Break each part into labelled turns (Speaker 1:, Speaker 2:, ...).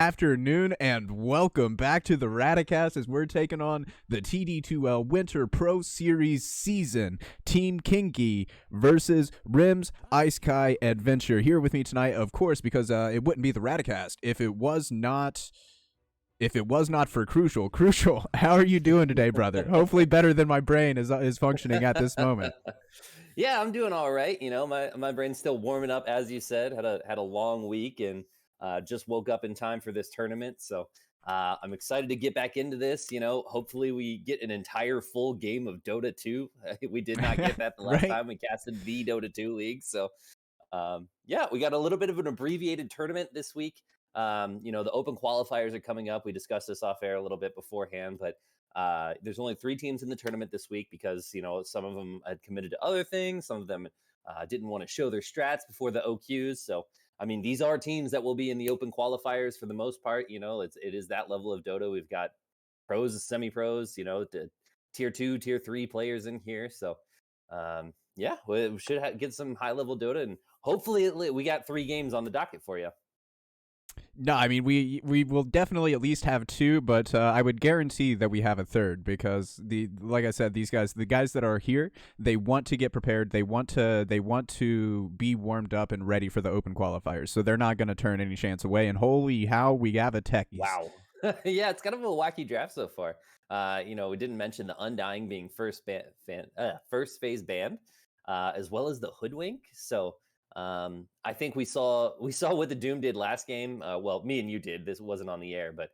Speaker 1: Afternoon and welcome back to the Radacast as we're taking on the TD2L Winter Pro Series season. Team KNGI versus Rim's Isekai Adventure. Here with me tonight, of course, because it wouldn't be the Radacast if it was not for Crucial. Crucial, how are you doing today, brother? Hopefully better than my brain is functioning at this moment.
Speaker 2: Yeah, I'm doing all right. You know, my brain's still warming up, as you said. Had a long week and just woke up in time for this tournament. So I'm excited to get back into this. You know, hopefully we get an entire full game of Dota 2. We did not get that the last
Speaker 1: Right?
Speaker 2: time we casted the Dota 2 League. So yeah, we got a little bit of an abbreviated tournament this week. You know, the open qualifiers are coming up. We discussed this off air a little bit beforehand, but there's only 3 teams in the tournament this week because, you know, some of them had committed to other things. Some of them didn't want to show their strats before the OQs. So, I mean, these are teams that will be in the open qualifiers for the most part. You know, it is that level of Dota. We've got pros, semi-pros, you know, tier 2, tier 3 players in here. So, yeah, we should get some high-level Dota, and hopefully we got 3 games on the docket for you.
Speaker 1: No, I mean we will definitely at least have 2, but I would guarantee that we have a third because like I said, the guys that are here, they want to get prepared. They want to be warmed up and ready for the open qualifiers. So they're not going to turn any chance away. And holy how we have a techies.
Speaker 2: Wow. Yeah, it's kind of a wacky draft so far. You know, we didn't mention the Undying being first phase banned, as well as the Hoodwink. So I think we saw what the Doom did last game. Well, me and you did. This wasn't on the air, but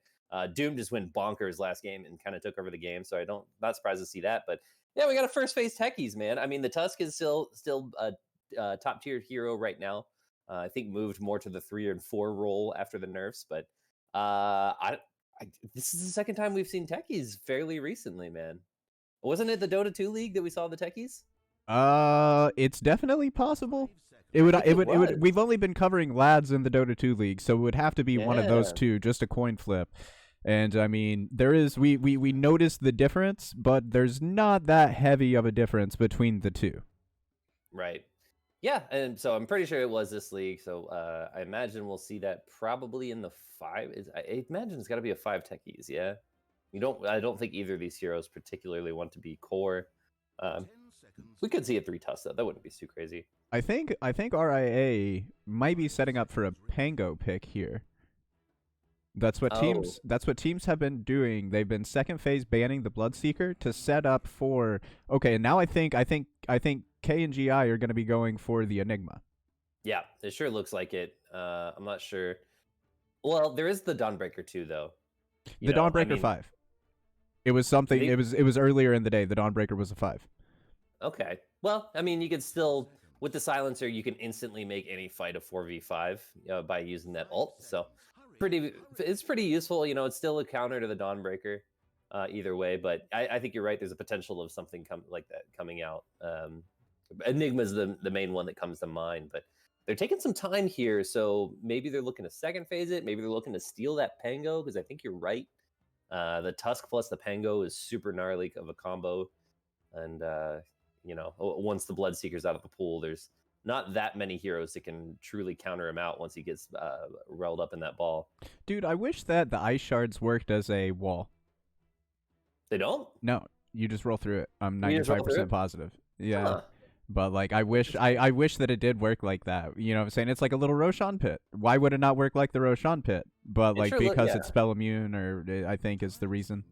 Speaker 2: Doom just went bonkers last game and kind of took over the game. So not surprised to see that. But yeah, we got a first phase techies, man. I mean, the Tusk is still a top tier hero right now. I think moved more to the 3 and 4 role after the nerfs, but this is the second time we've seen techies fairly recently, man. Wasn't it the Dota 2 League that we saw the techies?
Speaker 1: It's definitely possible. It would. We've only been covering lads in the Dota 2 League, so it would have to be one of those two, just a coin flip. And I mean, we noticed the difference, but there's not that heavy of a difference between the two.
Speaker 2: Right. Yeah, and so I'm pretty sure it was this league. So I imagine we'll see that probably in the 5. I imagine it's got to be a 5 techies. Yeah, I don't think either of these heroes particularly want to be core. We could see a 3 Tusk though. That wouldn't be too crazy.
Speaker 1: I think RIA might be setting up for a Pango pick here. That's what teams have been doing. They've been second phase banning the Bloodseeker to set up for and now I think KNGI are going to be going for the Enigma.
Speaker 2: Yeah, it sure looks like it. I'm not sure. Well, there is the Dawnbreaker too, though.
Speaker 1: The Dawnbreaker 5. It was something. It was earlier in the day. The Dawnbreaker was a 5.
Speaker 2: Okay. Well, I mean, you could still with the silencer, you can instantly make any fight a 4v5 by using that ult. So it's pretty useful. You know, it's still a counter to the Dawnbreaker. Either way, but I think you're right. There's a potential of something like that coming out. Enigma's the main one that comes to mind, but they're taking some time here, so maybe they're looking to second phase it. Maybe they're looking to steal that Pango, because I think you're right. The Tusk plus the Pango is super gnarly of a combo, and you know, once the Bloodseeker's out of the pool, there's not that many heroes that can truly counter him out once he gets rolled up in that ball.
Speaker 1: Dude, I wish that the ice shards worked as a wall.
Speaker 2: They don't?
Speaker 1: No, you just roll through it. I'm 95% positive. Yeah.
Speaker 2: Huh.
Speaker 1: But like I wish that it did work like that. You know what I'm saying? It's like a little Roshan pit. Why would it not work like the Roshan pit? But like because it's spell immune, or I think is the reason.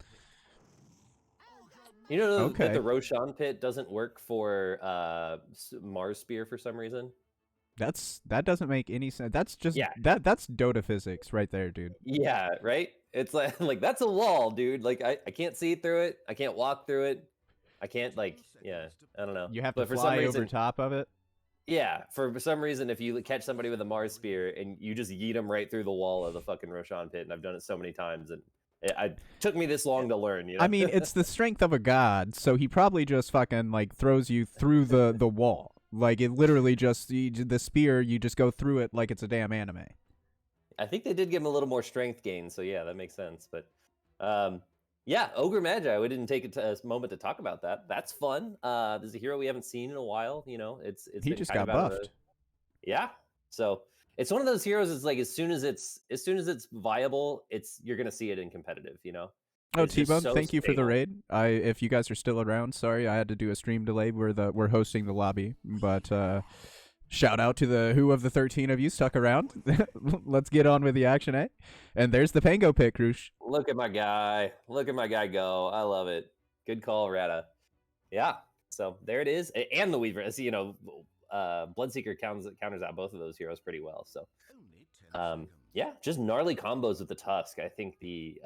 Speaker 2: You know that the Roshan pit doesn't work for Mars Spear for some reason?
Speaker 1: That doesn't make any sense. That's just that's Dota physics right there, dude.
Speaker 2: Yeah, right? It's like that's a wall, dude. Like I can't see through it. I can't walk through it. I can't I don't know.
Speaker 1: You have to fly over top of it?
Speaker 2: Yeah, for some reason, if you catch somebody with a Mars Spear and you just yeet them right through the wall of the fucking Roshan pit, and I've done it so many times, and it took me this long to learn, you know?
Speaker 1: I mean, it's the strength of a god, so he probably just fucking, like, throws you through the wall. Like, it literally just, the spear, you just go through it like it's a damn anime.
Speaker 2: I think they did give him a little more strength gain, so yeah, that makes sense, but... yeah, Ogre Magi. We didn't take a moment to talk about that. That's fun. There's a hero we haven't seen in a while. You know, he
Speaker 1: just got buffed.
Speaker 2: Yeah. So It's one of those heroes. It's like as soon as it's viable, you're gonna see it in competitive.
Speaker 1: Oh,
Speaker 2: It's just
Speaker 1: T-Bone,
Speaker 2: so
Speaker 1: thank you for the
Speaker 2: stable.
Speaker 1: raid. If you guys are still around, sorry I had to do a stream delay. We're hosting the lobby, but shout out to the who of the 13 of you stuck around. Let's get on with the action, eh? And there's the Pango pick, Roosh.
Speaker 2: Look at my guy. Look at my guy go. I love it. Good call, Rada. Yeah. So there it is, and the Weaver. As Bloodseeker counters out both of those heroes pretty well. So, yeah, just gnarly combos with the Tusk. I think the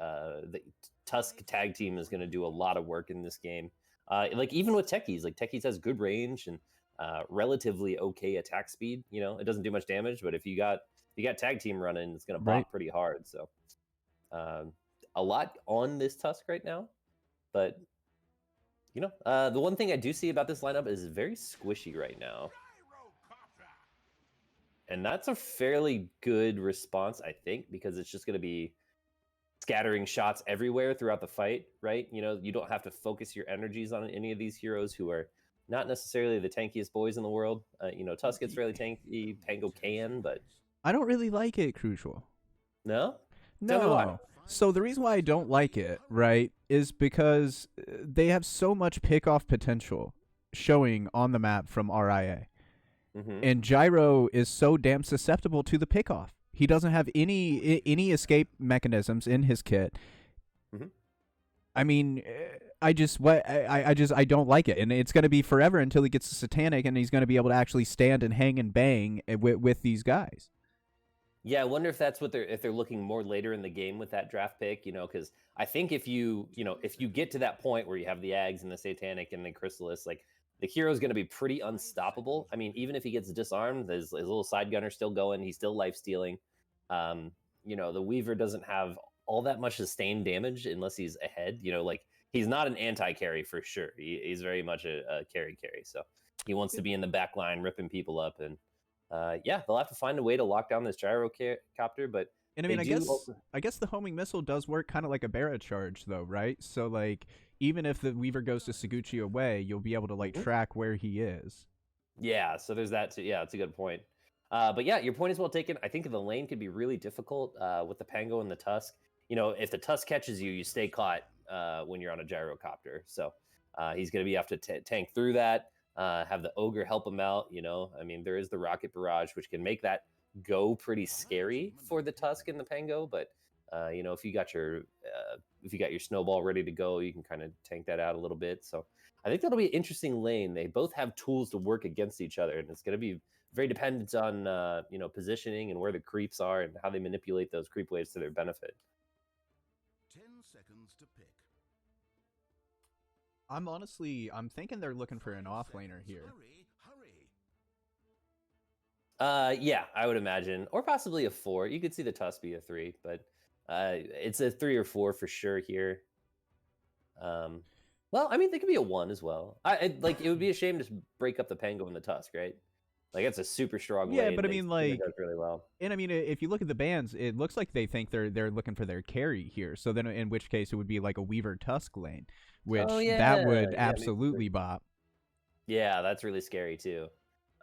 Speaker 2: Tusk tag team is going to do a lot of work in this game. Like even with Techies, like Techies has good range and relatively okay attack speed. It doesn't do much damage, but if you got tag team running, it's going to bop pretty hard. So, a lot on this Tusk right now, but the one thing I do see about this lineup is very squishy right now. And that's a fairly good response, I think, because it's just going to be scattering shots everywhere throughout the fight, right? You don't have to focus your energies on any of these heroes who are not necessarily the tankiest boys in the world. Tusk gets fairly tanky, Pango can, but...
Speaker 1: I don't really like it, Crucial.
Speaker 2: No?
Speaker 1: No.
Speaker 2: Tell me why.
Speaker 1: So the reason why I don't like it, right, is because they have so much pick-off potential showing on the map from RIA.
Speaker 2: Mm-hmm.
Speaker 1: And Gyro is so damn susceptible to the pick-off. He doesn't have any escape mechanisms in his kit.
Speaker 2: Mm-hmm.
Speaker 1: I mean, I don't like it, and it's going to be forever until he gets a Satanic, and he's going to be able to actually stand and hang and bang with these guys.
Speaker 2: Yeah, I wonder if that's what they're looking more later in the game with that draft pick, because I think if you get to that point where you have the Ags and the Satanic and the Chrysalis, like the hero's going to be pretty unstoppable. I mean, even if he gets disarmed, his little side gunner's still going, he's still life stealing. The Weaver doesn't have all that much sustained damage unless he's ahead. Like he's not an anti-carry for sure. He's very much a carry. So he wants to be in the back line ripping people up, and they'll have to find a way to lock down this gyrocopter. But
Speaker 1: and I mean, I guess the homing missile does work kind of like a Barra charge, though, right? So like, even if the Weaver goes to Saguchi away, you'll be able to like track where he is.
Speaker 2: Yeah, so there's that too. Yeah, it's a good point. But yeah, your point is well taken. I think the lane could be really difficult with the Pango and the Tusk. If the Tusk catches you, you stay caught when you're on a gyrocopter. So he's going to have to tank through that. Have the Ogre help him out. I mean, there is the Rocket Barrage, which can make that go pretty scary for the Tusk and the Pango. But if you got your snowball ready to go, you can kind of tank that out a little bit. So I think that'll be an interesting lane. They both have tools to work against each other, and it's going to be very dependent on positioning and where the creeps are and how they manipulate those creep waves to their benefit.
Speaker 3: 10 seconds to pick.
Speaker 1: I'm thinking they're looking for an offlaner here.
Speaker 2: Yeah, I would imagine, or possibly a 4. You could see the Tusk be a 3, but it's a 3 or 4 for sure here. Well, I mean, they could be a 1 as well. It would be a shame to break up the Pango and the Tusk, right? Like that's a super strong lane.
Speaker 1: Yeah, but I mean, like,
Speaker 2: does really well.
Speaker 1: And I mean, if you look at the bans, it looks like they think they're looking for their carry here. So then, in which case, it would be like a Weaver Tusk lane, which that would absolutely bop.
Speaker 2: Yeah, that's really scary too.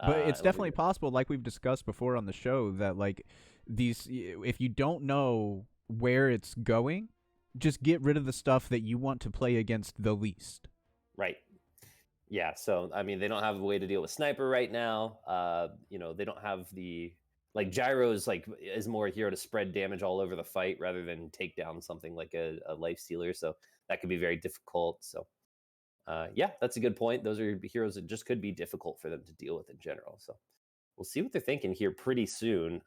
Speaker 1: But it's definitely possible, like we've discussed before on the show, that like these, if you don't know where it's going, just get rid of the stuff that you want to play against the least.
Speaker 2: Right. Yeah, so I mean, they don't have a way to deal with Sniper right now. They don't have Gyro's is more a hero to spread damage all over the fight rather than take down something like a life stealer. So that could be very difficult. So yeah, that's a good point. Those are heroes that just could be difficult for them to deal with in general. So we'll see what they're thinking here pretty soon,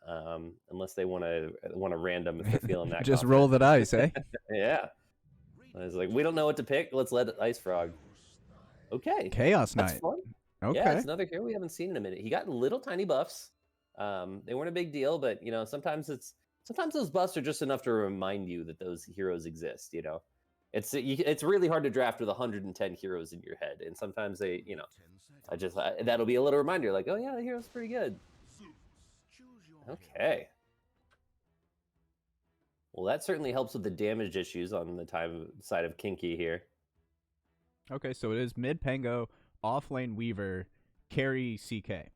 Speaker 2: unless they want to random if they're feeling that.
Speaker 1: Just roll the dice, eh?
Speaker 2: Yeah. It's like, we don't know what to pick. Let's let Ice Frog. Okay.
Speaker 1: Chaos Knight.
Speaker 2: That's fun.
Speaker 1: Okay.
Speaker 2: Yeah, it's another hero we haven't seen in a minute. He got little tiny buffs. They weren't a big deal, but sometimes those buffs are just enough to remind you that those heroes exist. It's really hard to draft with 110 heroes in your head, and sometimes they, that'll be a little reminder, like, oh yeah, the hero's pretty good. Okay. Well, that certainly helps with the damage issues on the side of Kinky here.
Speaker 1: Okay, so it is mid Pango, off lane Weaver, carry CK.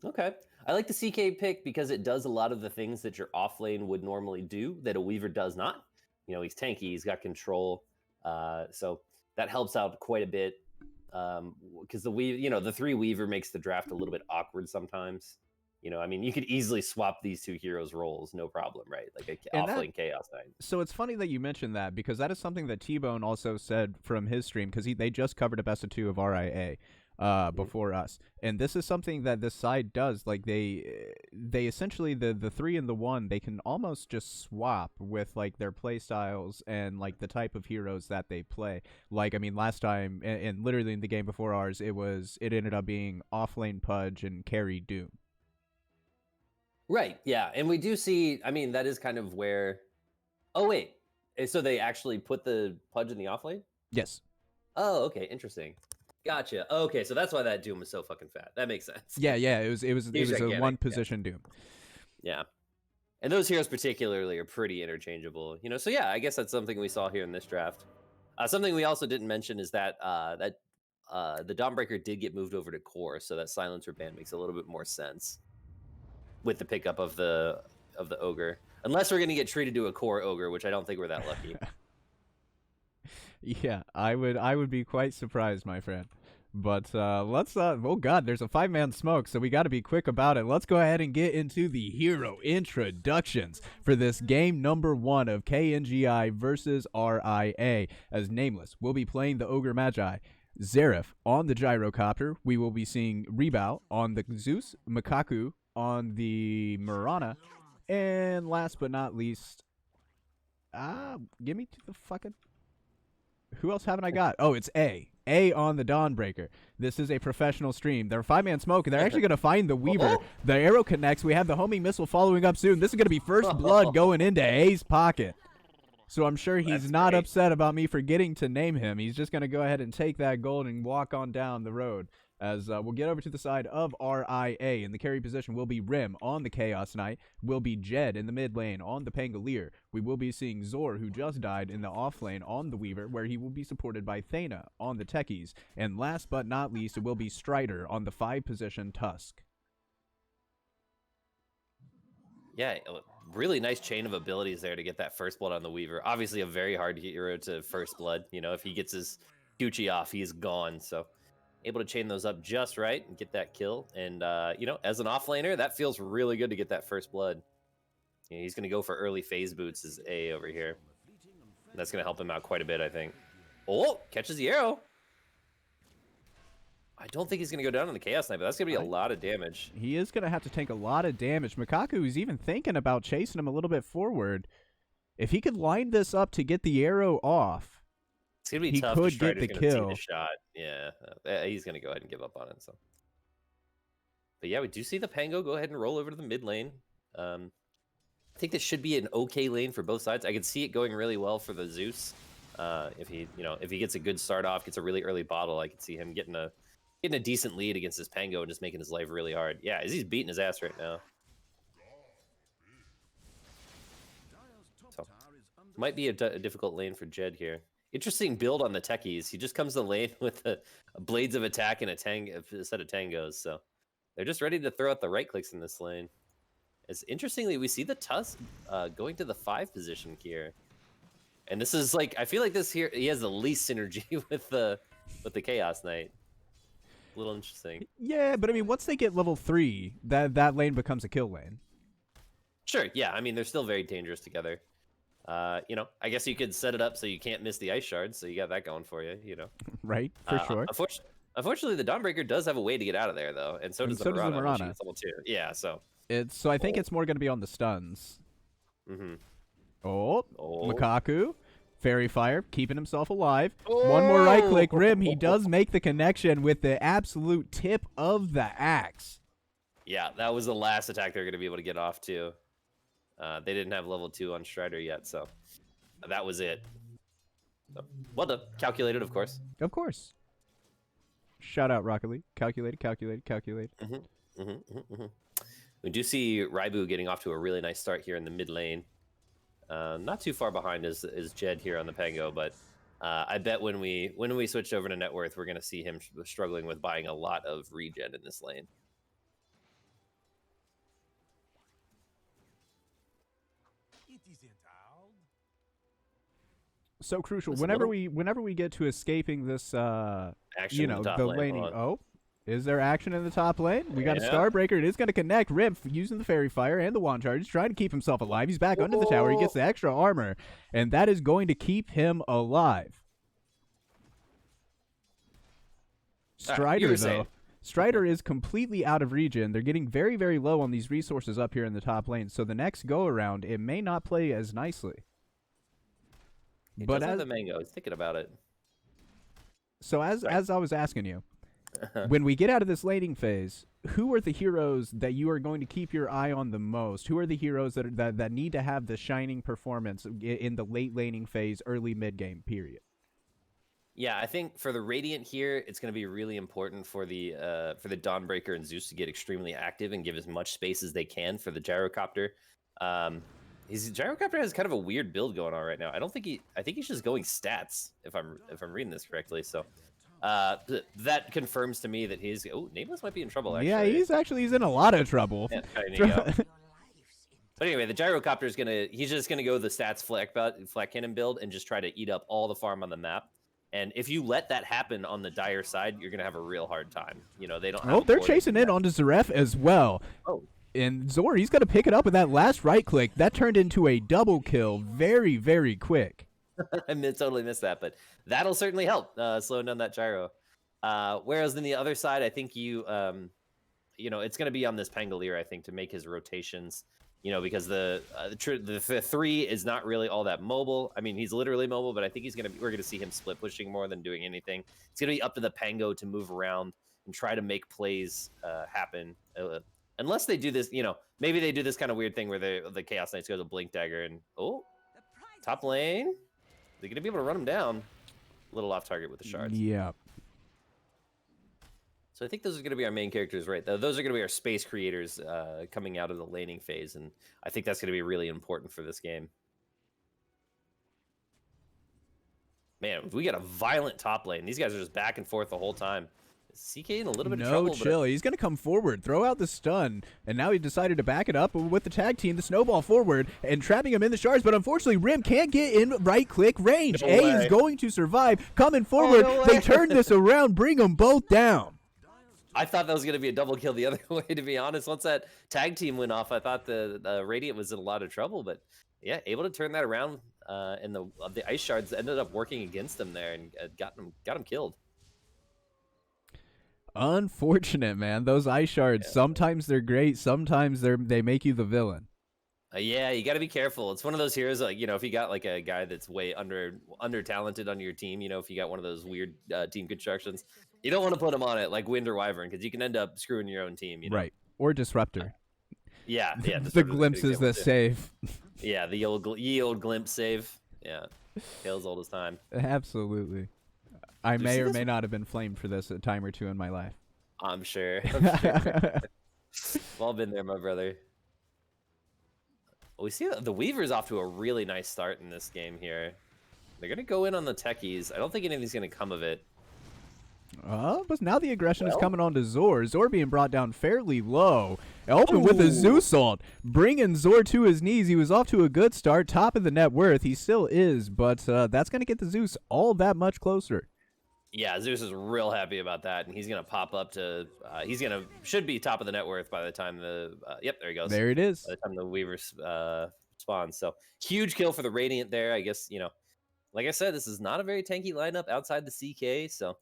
Speaker 2: Okay. I like the CK pick because it does a lot of the things that your off lane would normally do that a Weaver does not. You know, he's tanky, he's got control, so that helps out quite a bit. Because the 3 Weaver makes the draft a little bit awkward sometimes. You know, I mean, you could easily swap these 2 heroes' roles, no problem, right? Like a off-lane Chaos Knight.
Speaker 1: So it's funny that you mentioned that because that is something that T-Bone also said from his stream because they just covered a best of 2 of RIA before us, and this is something that this side does. Like they essentially the 3 and the 1 they can almost just swap with like their play styles and like the type of heroes that they play. Like I mean, last time and literally in the game before ours, it ended up being off-lane Pudge and carry Doom.
Speaker 2: Right, yeah, and we do see, I mean, that is kind of where... Oh, wait, so they actually put the Pudge in the offlane?
Speaker 1: Yes.
Speaker 2: Oh, okay, interesting. Gotcha. Okay, so that's why that Doom was so fucking fat. That makes sense.
Speaker 1: Yeah, it was
Speaker 2: gigantic,
Speaker 1: a one-position Doom.
Speaker 2: Yeah. And those heroes particularly are pretty interchangeable, you know. So yeah, I guess that's something we saw here in this draft. Something we also didn't mention is that the Dawnbreaker did get moved over to core, so that silencer ban makes a little bit more sense with the pickup of the ogre, unless we're gonna get treated to a core ogre, which I don't think we're that lucky.
Speaker 1: Yeah, I would be quite surprised, my friend. But let's oh god, there's a 5-man smoke, so we got to be quick about it. Let's go ahead and get into the hero introductions for this game number 1 of KNGI versus RIA. As Nameless will be playing the Ogre Magi, Zareth on the Gyrocopter. We will be seeing Rebao on the Zeus, Makaku on the Mirana, and last but not least, give me to the fucking... Who else haven't I got? Oh, it's A on the Dawnbreaker. This is a professional stream. They're 5-man smoke, and they're actually going to find the Weaver. The arrow connects. We have the homing missile following up soon. This is going to be first blood going into A's pocket. So I'm sure he's not upset about me forgetting to name him. He's just going to go ahead and take that gold and walk on down the road. As we'll get over to the side of RIA. In the carry position will be Rim on the Chaos Knight. Will be Jed in the mid lane on the Pangolier. We will be seeing Zor, who just died, in the off lane on the Weaver, where he will be supported by Thana on the Techies. And last but not least, it will be Strider on the 5 position Tusk.
Speaker 2: Yeah, really nice chain of abilities there to get that first blood on the Weaver. Obviously a very hard hero to first blood. You know, if he gets his Gucci off, he's gone. So able to chain those up just right and get that kill. And, you know, as an offlaner, that feels really good to get that first blood. You know, he's going to go for early phase boots as A over here. That's going to help him out quite a bit, I think. Oh, catches the arrow. I don't think he's going to go down on the Chaos Knight, but that's going to be a lot of damage.
Speaker 1: He is going to have to take a lot of damage. Makaku is even thinking about chasing him a little bit forward. If he could line this up to get the arrow off,
Speaker 2: it's gonna be tough. Could get the kill. The shot. Yeah, he's gonna go ahead and give up on it. So, but yeah, we do see the Pango go ahead and roll over to the mid lane. I think this should be an okay lane for both sides. I can see it going really well for the Zeus. If he gets a good start off, gets a really early bottle, I could see him getting a decent lead against this Pango and just making his life really hard. Yeah, he's beating his ass right now. So, might be a difficult lane for Jed here. Interesting build on the Techies. He just comes to the lane with a blades of attack and a set of tangos. So they're just ready to throw out the right clicks in this lane. As interestingly, we see the Tusk going to the 5 position here. And this is like, I feel like this here, he has the least synergy with the Chaos Knight. A little interesting.
Speaker 1: Yeah, but I mean, once they get level 3, that lane becomes a kill lane.
Speaker 2: Sure, yeah. I mean, they're still very dangerous together. You know, I guess you could set it up so you can't miss the ice shards, so you got that going for you, you know.
Speaker 1: Right, for sure.
Speaker 2: Unfortunately, the Dawnbreaker does have a way to get out of there, though, and so does the Mirana. Yeah, so.
Speaker 1: So I think it's more going to be on the stuns.
Speaker 2: Mm-hmm.
Speaker 1: Oh, Makaku. Fairy Fire, keeping himself alive. One more right click, Rim. He does make the connection with the absolute tip of the axe.
Speaker 2: Yeah, that was the last attack they're going to be able to get off, too. They didn't have level 2 on Strider yet, so that was it. So, well done. Calculated, of course.
Speaker 1: Of course. Shout out Rocket League. Calculated.
Speaker 2: We do see Raibu getting off to a really nice start here in the mid lane. Not too far behind is Jed here on the Pango, but I bet when we switch over to Net Worth, we're going to see him struggling with buying a lot of regen in this lane.
Speaker 1: So crucial.
Speaker 2: It's a
Speaker 1: Whenever
Speaker 2: little-
Speaker 1: whenever we get to escaping this,
Speaker 2: Action
Speaker 1: you
Speaker 2: in
Speaker 1: know,
Speaker 2: the top
Speaker 1: the
Speaker 2: lane.
Speaker 1: laning.
Speaker 2: Hold on.
Speaker 1: Oh, is there action in the top lane? We got a
Speaker 2: Yeah.
Speaker 1: Starbreaker. It is going to connect. Rim using the Fairy Fire and the Wand Charge. He's trying to keep himself alive. He's back under the tower. He gets the extra armor, and that is going to keep him alive. Strider,
Speaker 2: were
Speaker 1: though.
Speaker 2: saying.
Speaker 1: Strider is completely out of regen. They're getting very, very low on these resources up here in the top lane. So the next go-around, it may not play as nicely.
Speaker 2: He
Speaker 1: But
Speaker 2: does have
Speaker 1: as
Speaker 2: the mango. He's thinking about it.
Speaker 1: So as I was asking you, when we get out of this laning phase, who are the heroes that you are going to keep your eye on the most? Who are the heroes that need to have the shining performance in the late laning phase, early mid game period?
Speaker 2: Yeah, I think for the Radiant here, it's going to be really important for the Dawnbreaker and Zeus to get extremely active and give as much space as they can for the Gyrocopter. His Gyrocopter has kind of a weird build going on right now. I think he's just going stats if I'm reading this correctly. So that confirms to me that Nameless might be in trouble. Actually.
Speaker 1: Yeah, he's in a lot of trouble.
Speaker 2: Yeah, but anyway, the Gyrocopter is he's just gonna go the stats flat cannon build and just try to eat up all the farm on the map. And if you let that happen on the Dire side, you're gonna have a real hard time. You know, they don't.
Speaker 1: Oh, they're chasing in onto Zaref as well.
Speaker 2: Oh.
Speaker 1: And Zor, he's gonna pick it up with that last right click. That turned into a double kill very, very quick.
Speaker 2: I totally missed that, but that'll certainly help slowing down that gyro. Whereas on the other side, I think it's going to be on this Pangolier, I think, to make his rotations. Because the 3 is not really all that mobile. I mean, he's literally mobile, but I think we're gonna see him split pushing more than doing anything. It's gonna be up to the Pango to move around and try to make plays happen. Unless they do this, maybe they do this kind of weird thing where the Chaos Knights go to Blink Dagger and top lane. They're gonna be able to run him down. A little off target with the shards.
Speaker 1: Yeah.
Speaker 2: So I think those are going to be our main characters, right? Those are going to be our space creators coming out of the laning phase, and I think that's going to be really important for this game. Man, we got a violent top lane. These guys are just back and forth the whole time. CK in a little bit of trouble.
Speaker 1: No chill. He's going to come forward, throw out the stun, and now he decided to back it up with the tag team, the snowball forward, and trapping him in the shards. But unfortunately, Rim can't get in right-click range.
Speaker 2: No
Speaker 1: A
Speaker 2: way.
Speaker 1: is going to survive. Coming forward,
Speaker 2: no
Speaker 1: they
Speaker 2: way.
Speaker 1: turn this around, bring them both down.
Speaker 2: I thought that was going to be a double kill the other way, to be honest. Once that tag team went off, I thought the Radiant was in a lot of trouble. But yeah, able to turn that around, and the ice shards ended up working against them there and got him killed.
Speaker 1: Unfortunate, man. Those ice shards, sometimes they're great, sometimes they make you the villain.
Speaker 2: Yeah, you got to be careful. It's one of those heroes, like, if you got like a guy that's way under talented on your team, if you got one of those weird team constructions, you don't want to put him on it like Wind or Wyvern, because you can end up screwing your own team.
Speaker 1: Right. Or Disruptor.
Speaker 2: Yeah.
Speaker 1: The glimpses that save.
Speaker 2: Yeah, the old glimpse save. Yeah, tales old as time.
Speaker 1: Absolutely. I may or may not have been flamed for this a time or two in my life.
Speaker 2: I'm sure. We've all been there, my brother. We see the Weaver's off to a really nice start in this game here. They're going to go in on the techies. I don't think anything's going to come of it.
Speaker 1: But now the aggression is coming on to Zor. Zor being brought down fairly low. Open with a Zeus ult, bringing Zor to his knees. He was off to a good start, top of the net worth. He still is, but that's going to get the Zeus all that much closer.
Speaker 2: Yeah, Zeus is real happy about that, and he's going to pop up to should be top of the net worth by the time yep, there he goes.
Speaker 1: There it is.
Speaker 2: By the time the Weaver spawns. So huge kill for the Radiant there. I guess, like I said, this is not a very tanky lineup outside the CK, so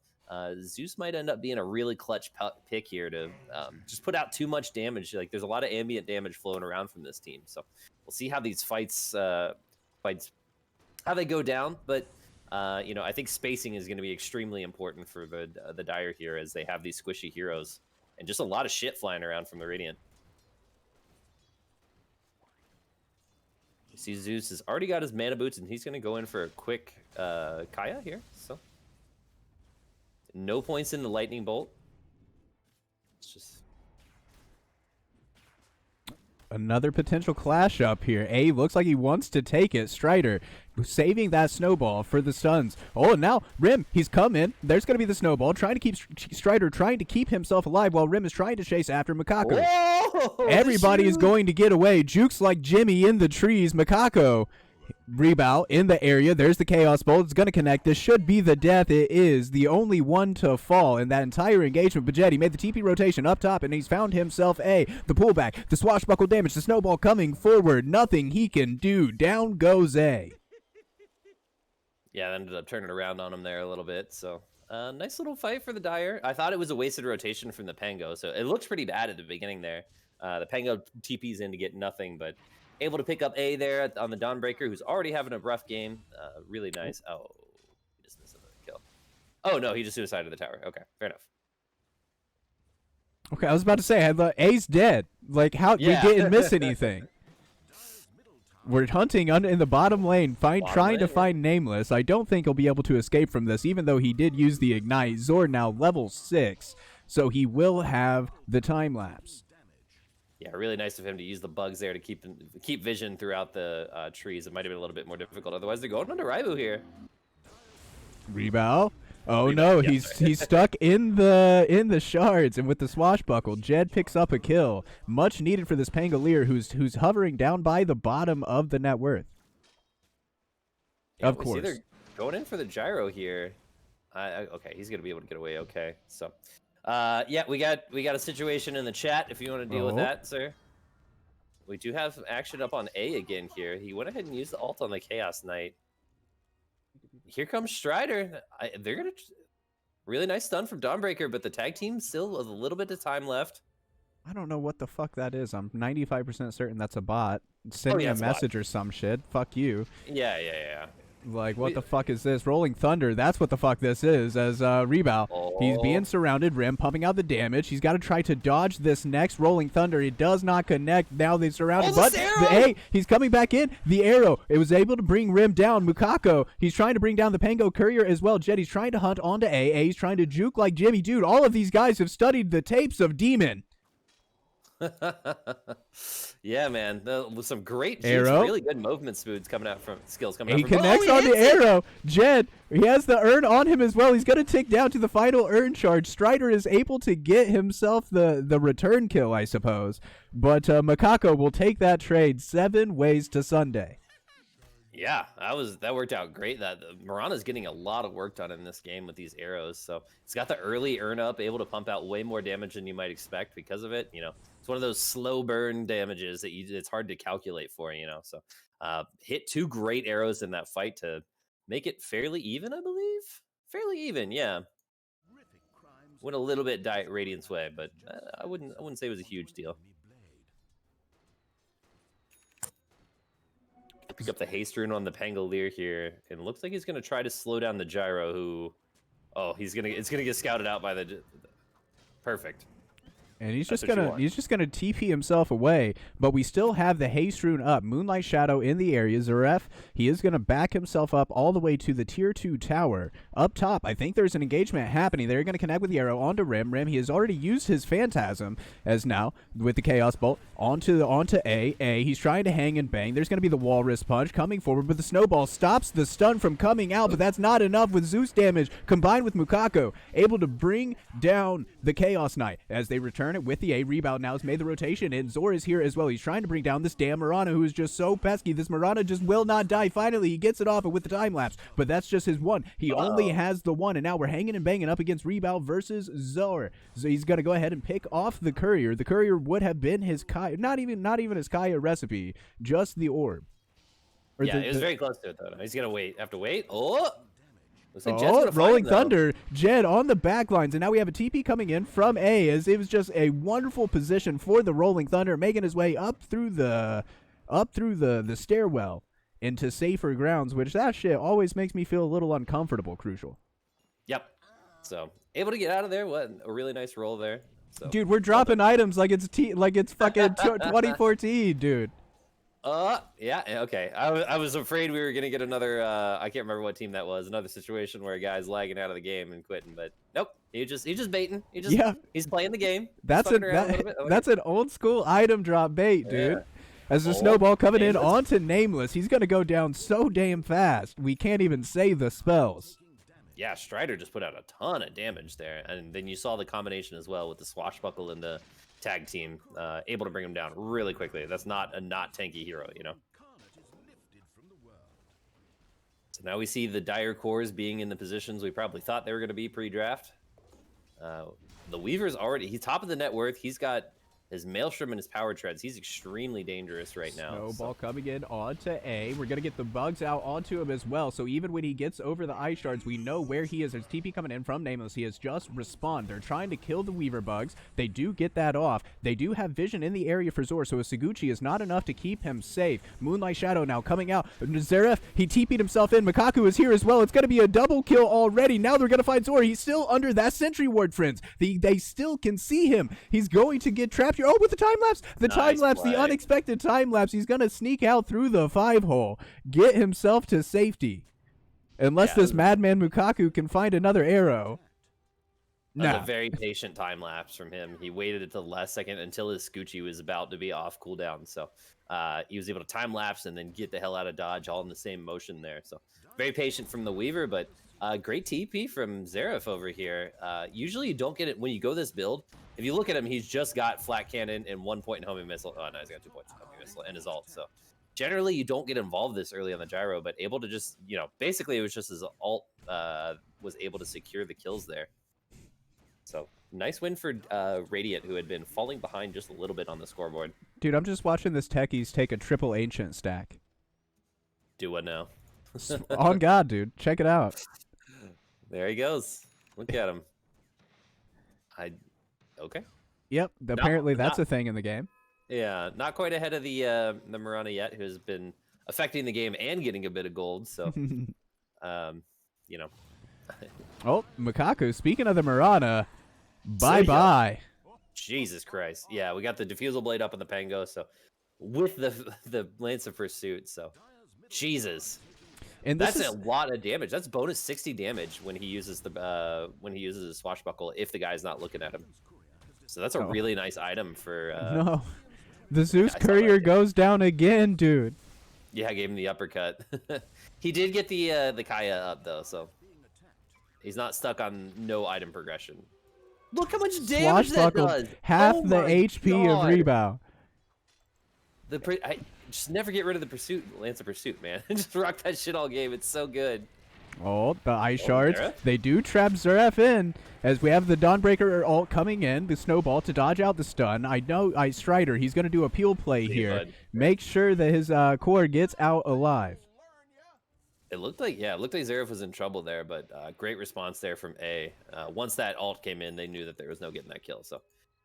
Speaker 2: Zeus might end up being a really clutch pick here to just put out too much damage. Like, there's a lot of ambient damage flowing around from this team, so we'll see how these fights how they go down. But I think spacing is going to be extremely important for the Dire here, as they have these squishy heroes and just a lot of shit flying around from the Radiant. You see, Zeus has already got his mana boots, and he's going to go in for a quick Kaya here. So no points in the lightning bolt. It's just
Speaker 1: another potential clash up here. A looks like he wants to take it. Strider saving that snowball for the stuns. Oh, and now Rim, he's come in. There's going to be the snowball, trying to keep Strider trying to keep himself alive while Rim is trying to chase after Makako.
Speaker 2: Whoa,
Speaker 1: Everybody is going to get away. Jukes like Jimmy in the trees. Makako, Rebound in the area. There's the Chaos Bolt. It's going to connect. This should be the death. It is the only one to fall in that entire engagement. But Jetty made the TP rotation up top, and he's found himself the pullback, the swashbuckle damage, the snowball coming forward. Nothing he can do. Down goes A.
Speaker 2: Yeah, that ended up turning around on him there a little bit. So nice little fight for the Dire. I thought it was a wasted rotation from the Pango, so it looked pretty bad at the beginning there. The Pango TP's in to get nothing, but able to pick up A there on the Dawnbreaker, who's already having a rough game. Really nice. Oh, he just missed another kill. Oh, no, he just suicided the tower. Okay, fair enough.
Speaker 1: Okay, I was about to say, A's dead. Like, how we didn't miss anything. We're hunting in the bottom lane, trying to find Nameless. I don't think he'll be able to escape from this, even though he did use the Ignite. Zord now level 6, so he will have the time lapse.
Speaker 2: Yeah, really nice of him to use the bugs there to keep vision throughout the trees. It might have been a little bit more difficult. Otherwise, they're going under Raibu here.
Speaker 1: Rebound. Oh no,
Speaker 2: yeah,
Speaker 1: he's stuck in the shards, and with the swashbuckle, Jed picks up a kill. Much needed for this Pangolier, who's hovering down by the bottom of the net worth.
Speaker 2: Yeah,
Speaker 1: of course.
Speaker 2: They're going in for the gyro here. Okay, he's gonna be able to get away. Okay, so. Yeah, we got a situation in the chat if you want to deal with that, sir. We do have action up on A again here. He went ahead and used the ult on the Chaos Knight. Here comes Strider. They're gonna really nice stun from Dawnbreaker, but the tag team still has a little bit of time left.
Speaker 1: I don't know what the fuck that is. I'm 95% certain that's a bot. Send me a message or some shit. Fuck you.
Speaker 2: Yeah.
Speaker 1: Like, what the fuck is this? Rolling Thunder, that's what the fuck this is, as Rebound. He's being surrounded, Rim pumping out the damage. He's got to try to dodge this next Rolling Thunder. It does not connect. Now they've surrounded, but he's coming back in. The arrow, it was able to bring Rim down. Mukako, he's trying to bring down the Pango Courier as well. Jetty's trying to hunt onto A. A's trying to juke like Jimmy. Dude, all of these guys have studied the tapes of Demon.
Speaker 2: Yeah, man, with some great jukes,
Speaker 1: arrow,
Speaker 2: really good movement skills coming out from
Speaker 1: He connects on the arrow. Jed, he has the urn on him as well. He's going to tick down to the final urn charge. Strider is able to get himself the return kill, I suppose. But Makako will take that trade 7 ways to Sunday.
Speaker 2: Yeah, that worked out great. That Mirana's getting a lot of work done in this game with these arrows. So it's got the early urn up, able to pump out way more damage than you might expect because of it. You know, it's one of those slow burn damages that it's hard to calculate for. You know, so hit 2 great arrows in that fight to make it fairly even, I believe. Fairly even, yeah. Went a little bit Radiant's way, but I wouldn't say it was a huge deal. Pick up the haste rune on the Pangolier here, and looks like he's gonna try to slow down the gyro. It's gonna get scouted out by the perfect.
Speaker 1: And he's just gonna TP himself away, but we still have the haste rune up. Moonlight Shadow in the area. Zaref, he is gonna back himself up all the way to the tier 2 tower. Up top, I think there's an engagement happening. They're gonna connect with the arrow onto Rim. Rim, he has already used his Phantasm as now with the Chaos Bolt onto A. He's trying to hang and bang. There's gonna be the Walrus Punch coming forward, but the snowball stops the stun from coming out, but that's not enough with Zeus damage combined with Mukako, able to bring down the Chaos Knight as they return it with the A. Rebound now has made the rotation, and Zor is here as well. He's trying to bring down this damn Mirana, who is just so pesky. This Mirana just will not die. Finally, he gets it off with the time lapse, but that's just his one. He only has the one, and now we're hanging and banging up against Rebound versus Zor. So he's going to go ahead and pick off the Courier. The Courier would have been his Kaya, not even his Kaya recipe, just the orb.
Speaker 2: It was very close to it, though. He's going to have to wait. Looks like
Speaker 1: Rolling Thunder, Jed on the back lines, and now we have a TP coming in from A, as it was just a wonderful position for the Rolling Thunder, making his way up through the stairwell into safer grounds, which that shit always makes me feel a little uncomfortable. Crucial.
Speaker 2: Yep. So able to get out of there. What a really nice roll there. So,
Speaker 1: dude, we're dropping items like it's fucking 2014, dude.
Speaker 2: Yeah, okay. I was afraid we were gonna get another. I can't remember what team that was. Another situation where a guy's lagging out of the game and quitting, but nope. He's just baiting. He's playing the game.
Speaker 1: That's an old school item drop bait, dude. Yeah. As the snowball coming in onto Nameless, he's gonna go down so damn fast we can't even say the spells.
Speaker 2: Yeah, Strider just put out a ton of damage there, and then you saw the combination as well with the swashbuckle and the tag team, able to bring him down really quickly. That's not a tanky hero, you know. So now we see the dire cores being in the positions we probably thought they were going to be pre-draft. The Weaver's already, he's top of the net worth. He's got his Maelstrom and his Power Treads. He's extremely dangerous right now.
Speaker 1: Snowball coming in onto A. We're going to get the bugs out onto him as well. So even when he gets over the ice shards, we know where he is. There's TP coming in from Nameless. He has just respawned. They're trying to kill the Weaver bugs. They do get that off. They do have vision in the area for Zor, so a Saguchi is not enough to keep him safe. Moonlight Shadow now coming out. Zaref, he TP'd himself in. Makaku is here as well. It's going to be a double kill already. Now they're going to find Zor. He's still under that sentry ward, friends. They still can see him. He's going to get trapped here. Oh, with the time lapse. The time lapse, the unexpected time lapse. He's going to sneak out through the 5-hole, get himself to safety. Unless this madman Mukaku can find another arrow.
Speaker 2: That was a very patient time lapse from him. He waited until the last second until his Scoochie was about to be off cooldown. So he was able to time lapse and then get the hell out of dodge all in the same motion there. So very patient from the Weaver, but great TP from Zaref over here. Usually you don't get it when you go this build. If you look at him, he's just got flat cannon and 1 point in homing missile. Oh, no, he's got 2 points in homing missile and his ult. So generally you don't get involved this early on the gyro, but able to just, basically it was just his ult was able to secure the kills there. So nice win for Radiant, who had been falling behind just a little bit on the scoreboard.
Speaker 1: Dude, I'm just watching this techies take a triple ancient stack.
Speaker 2: Do what now?
Speaker 1: On God, dude. Check it out.
Speaker 2: There he goes. Look at him. Okay.
Speaker 1: Yep. Apparently that's a thing in the game.
Speaker 2: Yeah, not quite ahead of the Marana yet, who has been affecting the game and getting a bit of gold. So,
Speaker 1: Oh, Makaku, speaking of the Marana, bye-bye.
Speaker 2: Jesus Christ. Yeah, we got the diffusal blade up on the Pango, so with the Lance of Pursuit, so Jesus. And that's a lot of damage. That's bonus 60 damage when he uses his swashbuckle if the guy's not looking at him. So that's a really nice item for
Speaker 1: No. The Zeus Courier goes down again, dude.
Speaker 2: Yeah, I gave him the uppercut. He did get the Kaya up though, so he's not stuck on no item progression. Look how much damage that does.
Speaker 1: Half the HP of rebound.
Speaker 2: I just never get rid of the pursuit, Lance of Pursuit, man. Just rock that shit all game. It's so good.
Speaker 1: Oh, the ice shards. They do trap Zaref in as we have the Dawnbreaker ult coming in, the snowball to dodge out the stun. I know Strider, he's going to do a peel play here. Make sure that his core gets out alive.
Speaker 2: It looked like Zaref was in trouble there, but great response there from A. Once that ult came in, they knew that there was no getting that kill. So,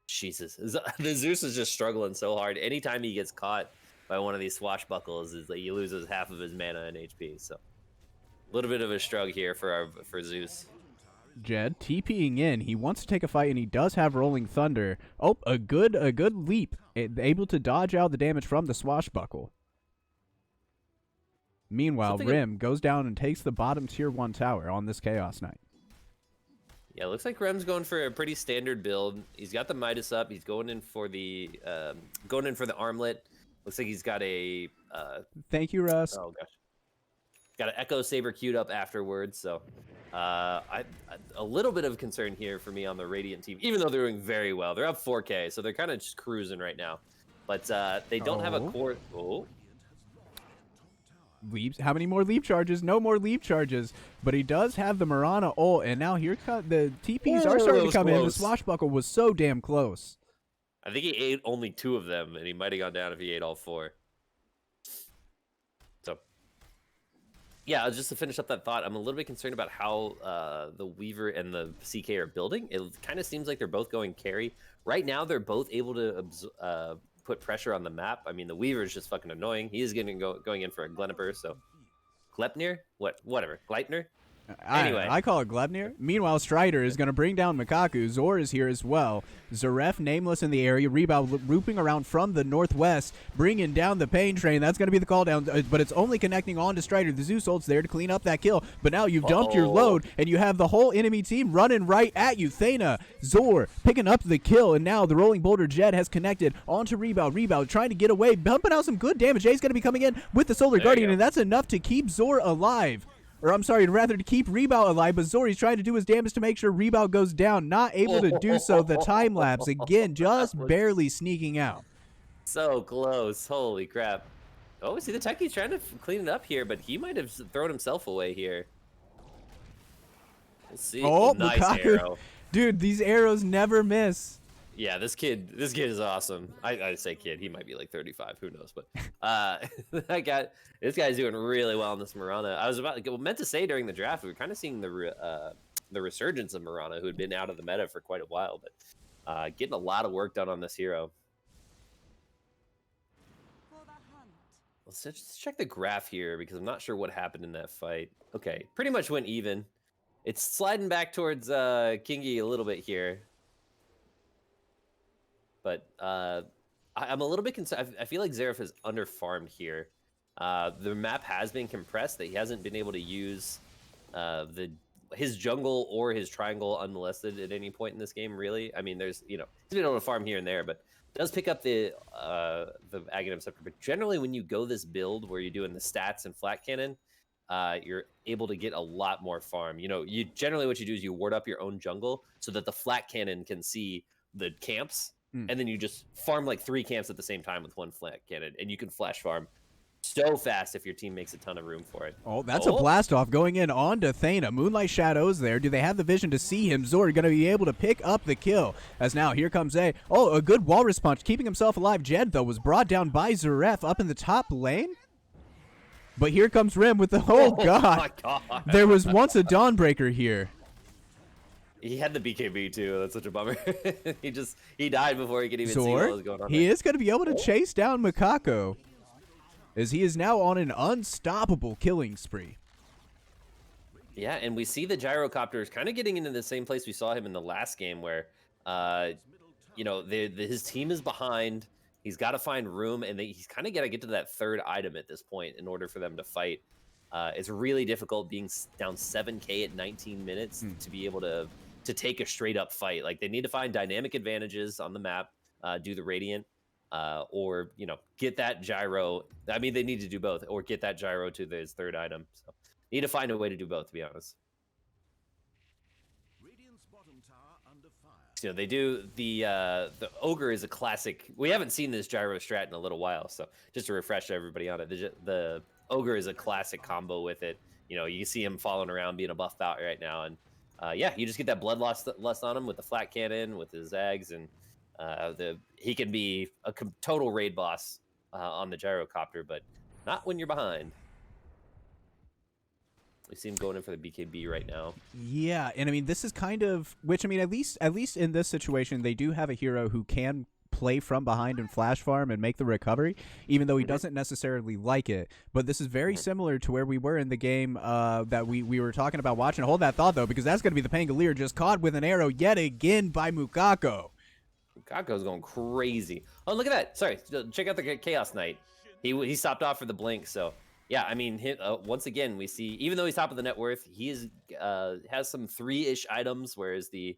Speaker 2: Jesus, the Zeus is just struggling so hard. Anytime he gets caught by one of these swashbuckles, is like he loses half of his mana and HP. So, a little bit of a shrug here for Zeus.
Speaker 1: Jed TPing in. He wants to take a fight, and he does have Rolling Thunder. Oh, a good leap, able to dodge out the damage from the swashbuckle. Meanwhile, Rim goes down and takes the bottom tier 1 tower on this Chaos Knight.
Speaker 2: Yeah, looks like Rem's going for a pretty standard build. He's got the Midas up. He's going in for the armlet. Looks like he's got a.
Speaker 1: Thank you, Russ.
Speaker 2: Oh gosh, got an Echo Saber queued up afterwards. So, a little bit of concern here for me on the Radiant team, even though they're doing very well. They're up 4K, so they're kind of just cruising right now. But they don't have a core. Oh.
Speaker 1: Leaps. How many more leap charges? No more leap charges. But he does have the Marana ult, and now here the TPs are starting to come in. The swashbuckle was so damn close.
Speaker 2: I think he ate only 2 of them, and he might have gone down if he ate all 4. So, yeah, just to finish up that thought, I'm a little bit concerned about how the Weaver and the CK are building. It kind of seems like they're both going carry. Right now, they're both able to put pressure on the map. I mean, the Weaver is just fucking annoying. He is going in for a Gleniper, so Gleipnir? Whatever. Gleipnir? Anyway.
Speaker 1: I call it Glebnir. Meanwhile, Strider is going to bring down Makaku. Zor is here as well. Zaref, Nameless in the area. Rebound looping around from the northwest, bringing down the pain train. That's going to be the call down, but it's only connecting on to Strider. The Zeus ult's there to clean up that kill, but now you've dumped your load, and you have the whole enemy team running right at you. Thana, Zor picking up the kill, and now the Rolling Boulder Jet has connected onto Rebound. Rebound trying to get away, bumping out some good damage. Jay's going to be coming in with the Solar Guardian, and that's enough to keep Zor alive. Or I'm sorry, rather to keep Rebound alive, but Zori's trying to do his damage to make sure Rebound goes down. Not able to do so. The time lapse, again, just barely sneaking out.
Speaker 2: So close. Holy crap. Oh, see the Techie's trying to clean it up here, but he might have thrown himself away here. We'll see.
Speaker 1: Oh,
Speaker 2: Nice
Speaker 1: Mukaku.
Speaker 2: arrow.
Speaker 1: Dude, these arrows never miss.
Speaker 2: Yeah, this kid is awesome. I say kid, he might be like 35, who knows? But this guy's doing really well in this Mirana. I was meant to say during the draft, we were kind of seeing the resurgence of Mirana, who had been out of the meta for quite a while, but getting a lot of work done on this hero. Let's check the graph here because I'm not sure what happened in that fight. Okay, pretty much went even. It's sliding back towards KNGI a little bit here. But I'm a little bit concerned. I feel like Xerath is underfarmed here. The map has been compressed, that he hasn't been able to use his jungle or his triangle unmolested at any point in this game, really. I mean, he's been able to farm here and there, but does pick up the Aghanim Scepter. But generally, when you go this build where you're doing the stats and flat cannon, you're able to get a lot more farm. You generally what you do is you ward up your own jungle so that the flat cannon can see the camps. And then you just farm like 3 camps at the same time with 1 flat cannon, and you can flash farm so fast if your team makes a ton of room for it.
Speaker 1: Oh, that's a blast off going in on to Thana. Moonlight Shadows there. Do they have the vision to see him? Zord going to be able to pick up the kill. As now here comes a good walrus punch, keeping himself alive. Jed, though, was brought down by Xerath up in the top lane. But here comes Rim with the, God.
Speaker 2: My God.
Speaker 1: There was once a Dawnbreaker here.
Speaker 2: He had the BKB too. That's such a bummer. he died before he could even see what was going on.
Speaker 1: He is going to be able to chase down Mukaku, as he is now on an unstoppable killing spree.
Speaker 2: Yeah, and we see the gyrocopters kind of getting into the same place we saw him in the last game, where his team is behind. He's got to find room, and he's kind of got to get to that 3rd item at this point in order for them to fight. It's really difficult being down 7K at 19 minutes to be able to take a straight up fight. Like, they need to find dynamic advantages on the map, do the Radiant, or get that gyro. I mean, they need to do both, or get that gyro to his 3rd item. So need to find a way to do both, to be honest.
Speaker 3: Radiant's bottom tower under fire.
Speaker 2: They do the ogre is a classic. We haven't seen this gyro strat in a little while, so just to refresh everybody on it, the ogre is a classic combo with it. You see him falling around being a buff bout right now, and you just get that bloodlust on him with the flat cannon, with his Zags, and he can be a total raid boss on the gyrocopter, but not when you're behind. We see him going in for the BKB right now.
Speaker 1: Yeah, and I mean, this is kind of, which, I mean, at least in this situation, they do have a hero who can play from behind and flash farm and make the recovery, even though he doesn't necessarily like it. But this is very similar to where we were in the game that we were talking about watching. Hold that thought, though, because that's going to be the Pangolier just caught with an arrow yet again by Mukaku.
Speaker 2: Mukaku's going crazy. Oh, look at that. Sorry, check out the Chaos Knight. He stopped off for the blink, so... Yeah, I mean, once again, we see, even though he's top of the net worth, he has some 3-ish items, whereas the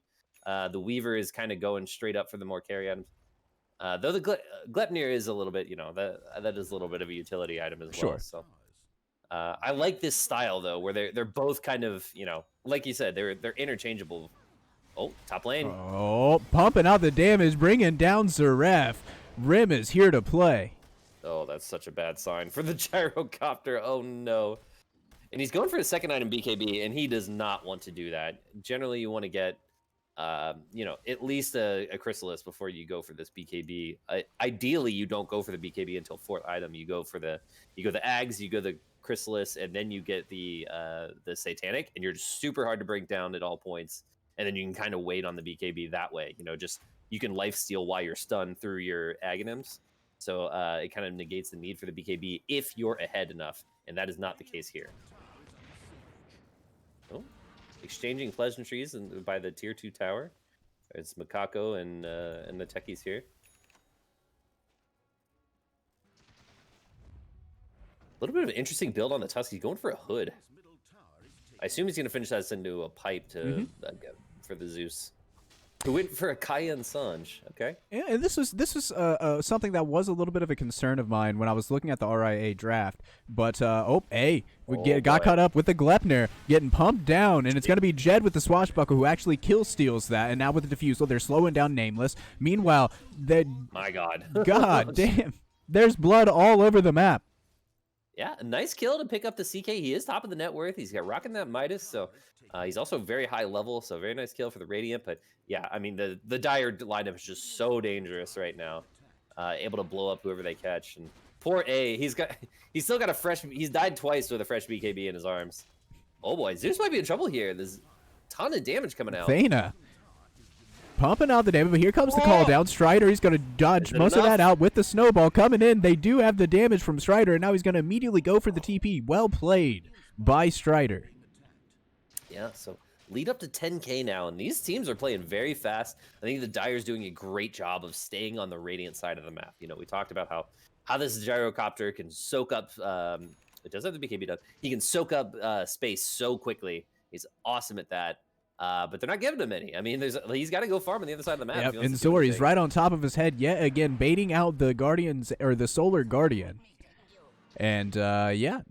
Speaker 2: Weaver is kind of going straight up for the more carry items. Though the Glepnir is a little bit, that is a little bit of a utility item as well. So I like this style, though, where they're both kind of, like you said, they're interchangeable. Oh, top lane.
Speaker 1: Oh, pumping out the damage, bringing down Xerath. Rim is here to play.
Speaker 2: Oh, that's such a bad sign for the gyrocopter. Oh, no. And he's going for a 2nd item BKB, and he does not want to do that. Generally, you want to get, at least a Chrysalis before you go for this BKB. Ideally, you don't go for the BKB until 4th item. You go the Ags, you go the Chrysalis, and then you get the Satanic, and you're just super hard to bring down at all points. And then you can kind of wait on the BKB that way. You can lifesteal while you're stunned through your Aghanims. So it kind of negates the need for the BKB if you're ahead enough, and that is not the case here. Oh, exchanging pleasantries by the tier 2 tower. It's Mukaku and the techies here. A little bit of an interesting build on the Tusk. He's going for a hood. I assume he's going to finish that into a pipe for the Zeus. Who went for a Kaya and Sanj, okay?
Speaker 1: Yeah, and this was something that was a little bit of a concern of mine when I was looking at the RIA draft. But, got caught up with the Glepnir, getting pumped down, and it's going to be Jed with the Swashbuckle who actually kill steals that, and now with the Diffusal, they're slowing down Nameless. Meanwhile,
Speaker 2: my God.
Speaker 1: God damn, there's blood all over the map.
Speaker 2: Yeah, a nice kill to pick up the CK. He is top of the net worth. He's got rocking that Midas, so he's also very high level. So very nice kill for the Radiant. But yeah, I mean the Dire lineup is just so dangerous right now. Able to blow up whoever they catch. And poor A, he's still got a fresh. He's died twice with a fresh BKB in his arms. Oh boy, Zeus might be in trouble here. There's a ton of damage coming out.
Speaker 1: Thana pumping out the damage, but here comes the call down. Strider, he's going to dodge most of that out with the snowball coming in. They do have the damage from Strider, and now he's going to immediately go for the TP. Well played by Strider.
Speaker 2: Yeah, so lead up to 10K now, and these teams are playing very fast. I think the Dire's doing a great job of staying on the Radiant side of the map. You know, we talked about how this gyrocopter can soak up. It does have the BKB done. He can soak up space so quickly. He's awesome at that. But they're not giving him any. I mean, he's got to go farm on the other side of the map.
Speaker 1: Yep, and Zori's right on top of his head yet again, baiting out the Guardians, or the Solar Guardian. And, yeah,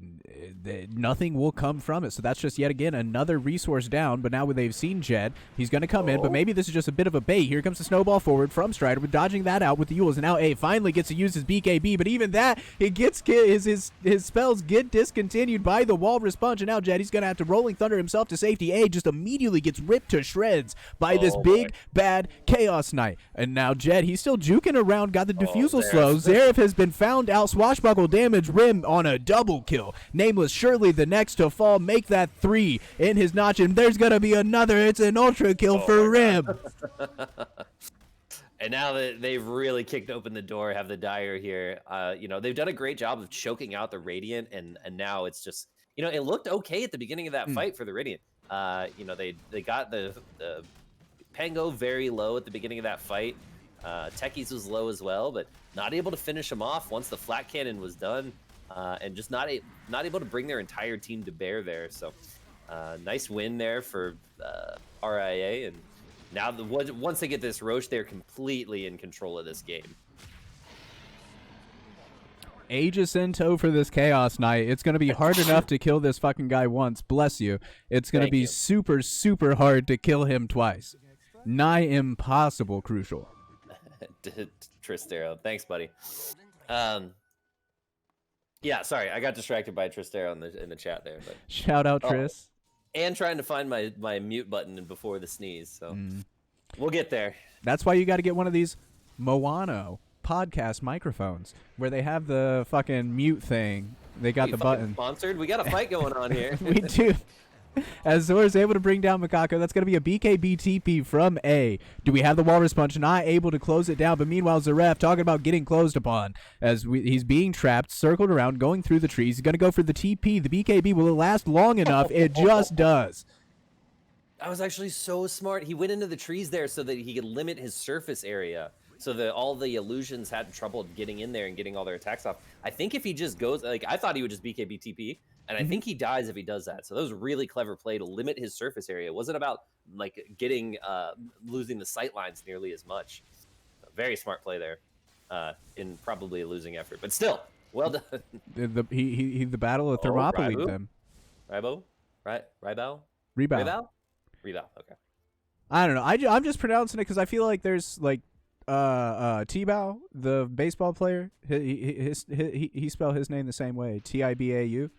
Speaker 1: nothing will come from it. So that's just yet again another resource down. But now when they've seen Jed, he's going to come in. But maybe this is just a bit of a bait. Here comes the snowball forward from Strider. We're dodging that out with the Yules. And now A finally gets to use his BKB. But even that, it gets his spells get discontinued by the Walrus Punch. And now Jed, he's going to have to Rolling Thunder himself to safety. A just immediately gets ripped to shreds by this big, bad Chaos Knight. And now Jed, he's still juking around, got the Diffusal slow. Zeref has been found out. Swashbuckle damage Rim on a double kill. Nameless surely the next to fall, make that 3 in his notch, and there's gonna be another. It's an ultra kill for Rim.
Speaker 2: And now that they've really kicked open the door, have the Dire here. You know, they've done a great job of choking out the Radiant, and now it's just, you know, it looked okay at the beginning of that fight for the Radiant. You know, they got the Pango very low at the beginning of that fight. Techies was low as well, but not able to finish him off once the flat cannon was done. And just not able to bring their entire team to bear there. So nice win there for RIA. And now once they get this Roche, they're completely in control of this game.
Speaker 1: Aegis in tow for this Chaos Knight. It's going to be hard enough to kill this fucking guy once. Bless you. It's going to be super, super hard to kill him twice. Nigh impossible, crucial.
Speaker 2: Tristero. Thanks, buddy. Yeah, sorry, I got distracted by Tristero in the chat there. But
Speaker 1: shout out, Tris.
Speaker 2: And trying to find my mute button before the sneeze, so we'll get there.
Speaker 1: That's why you got to get one of these Moano podcast microphones where they have the fucking mute thing. They got the button.
Speaker 2: Sponsored? We got a fight going on here.
Speaker 1: We do. As Zor is able to bring down Makako, that's going to be a BKB TP from A. Do we have the Walrus Punch? Not able to close it down, but meanwhile, Zaref talking about getting closed upon as he's being trapped, circled around, going through the trees. He's going to go for the TP. The BKB, will it last long enough? It just does.
Speaker 2: That was actually so smart. He went into the trees there so that he could limit his surface area, so that all the illusions had trouble getting in there and getting all their attacks off. I think if he just goes, like, I thought he would just BKB TP, and I think he dies if he does that. So that was a really clever play to limit his surface area. It wasn't about like getting losing the sight lines nearly as much. Very smart play there, in probably a losing effort, but still, well done.
Speaker 1: The Battle of Thermopylae
Speaker 2: Rybo?
Speaker 1: them.
Speaker 2: Rybo? Right? Rybao?
Speaker 1: Rebound.
Speaker 2: Rebound. Okay.
Speaker 1: I don't know. I'm just pronouncing it because I feel like there's like T-Bow, the baseball player. He spelled his name the same way. Tibau.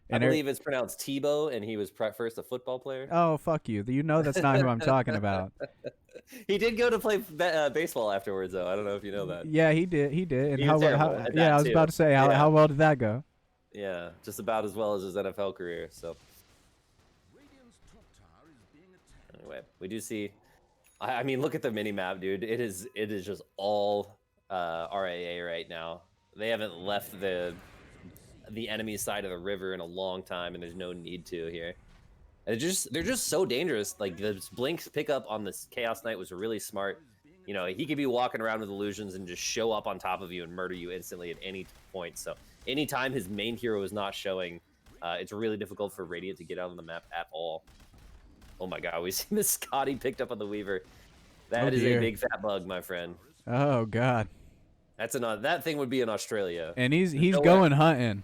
Speaker 2: I believe it's pronounced Tebow, and he was first a football player.
Speaker 1: Oh, fuck you. You know that's not who I'm talking about.
Speaker 2: He did go to play baseball afterwards, though. I don't know if you know that.
Speaker 1: Yeah, he did. And
Speaker 2: He was terrible at that
Speaker 1: I was about to say, how well did that go?
Speaker 2: Yeah, just about as well as his NFL career. So anyway, we do see. I mean, look at the mini map, dude. It is just all RAA right now. They haven't left the enemy side of the river in a long time, and there's no need to here. And they're just so dangerous. Like the Blink's pickup on this Chaos Knight was really smart. You know, he could be walking around with illusions and just show up on top of you and murder you instantly at any point. So anytime his main hero is not showing, it's really difficult for Radiant to get out on the map at all. Oh my god, we see this Scotty picked up on the Weaver. That is a big fat bug, my friend.
Speaker 1: Oh god.
Speaker 2: That thing would be in Australia.
Speaker 1: And he's going hunting.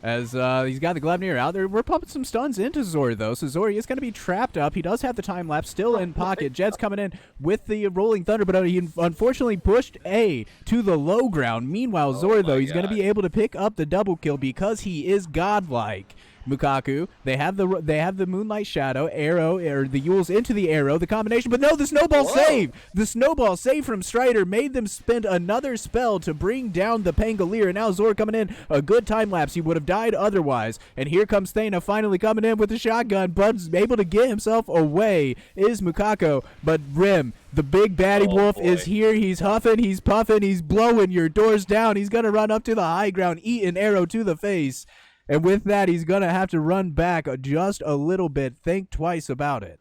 Speaker 1: As he's got the Glebnir out there. We're pumping some stuns into Zor, though. So Zor is going to be trapped up. He does have the time lapse still in pocket. Jed's coming in with the Rolling Thunder, but he unfortunately pushed A to the low ground. Meanwhile, Zor, though, he's going to be able to pick up the double kill because he is godlike. Mukaku, they have the Moonlight Shadow, arrow, or the Yules into the arrow, the combination, but no, the snowball save! The snowball save from Strider made them spend another spell to bring down the Pangolier, and now Zor coming in, a good time lapse, he would have died otherwise, and here comes Thana finally coming in with the shotgun, but able to get himself away is Mukako, but Rim, the big baddie wolf is here, he's huffing, he's puffing, he's blowing your doors down, he's gonna run up to the high ground, eat an arrow to the face. And with that, he's going to have to run back just a little bit. Think twice about it.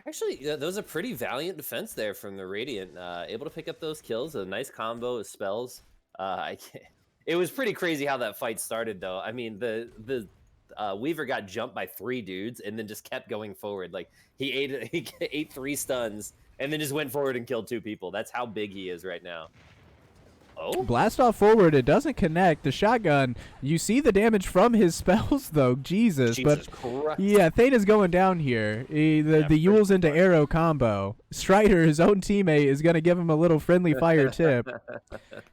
Speaker 2: Actually, that was a pretty valiant defense there from the Radiant. Able to pick up those kills. A nice combo of spells. It was pretty crazy how that fight started, though. I mean, the Weaver got jumped by 3 dudes and then just kept going forward. Like, he ate 3 stuns and then just went forward and killed 2 people. That's how big he is right now. Oh.
Speaker 1: Blast off forward, it doesn't connect. The shotgun, you see the damage from his spells, though. Jesus but
Speaker 2: Christ.
Speaker 1: Yeah, Thana's going down here. The Yules into arrow combo. Strider, his own teammate, is going to give him a little friendly fire tip.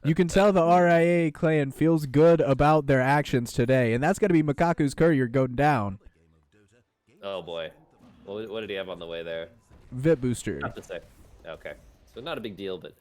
Speaker 1: You can tell the RIA clan feels good about their actions today, and that's going to be Makaku's courier going down.
Speaker 2: Oh, boy. What did he have on the way there?
Speaker 1: VIP booster.
Speaker 2: Not to say. Okay. So not a big deal, but...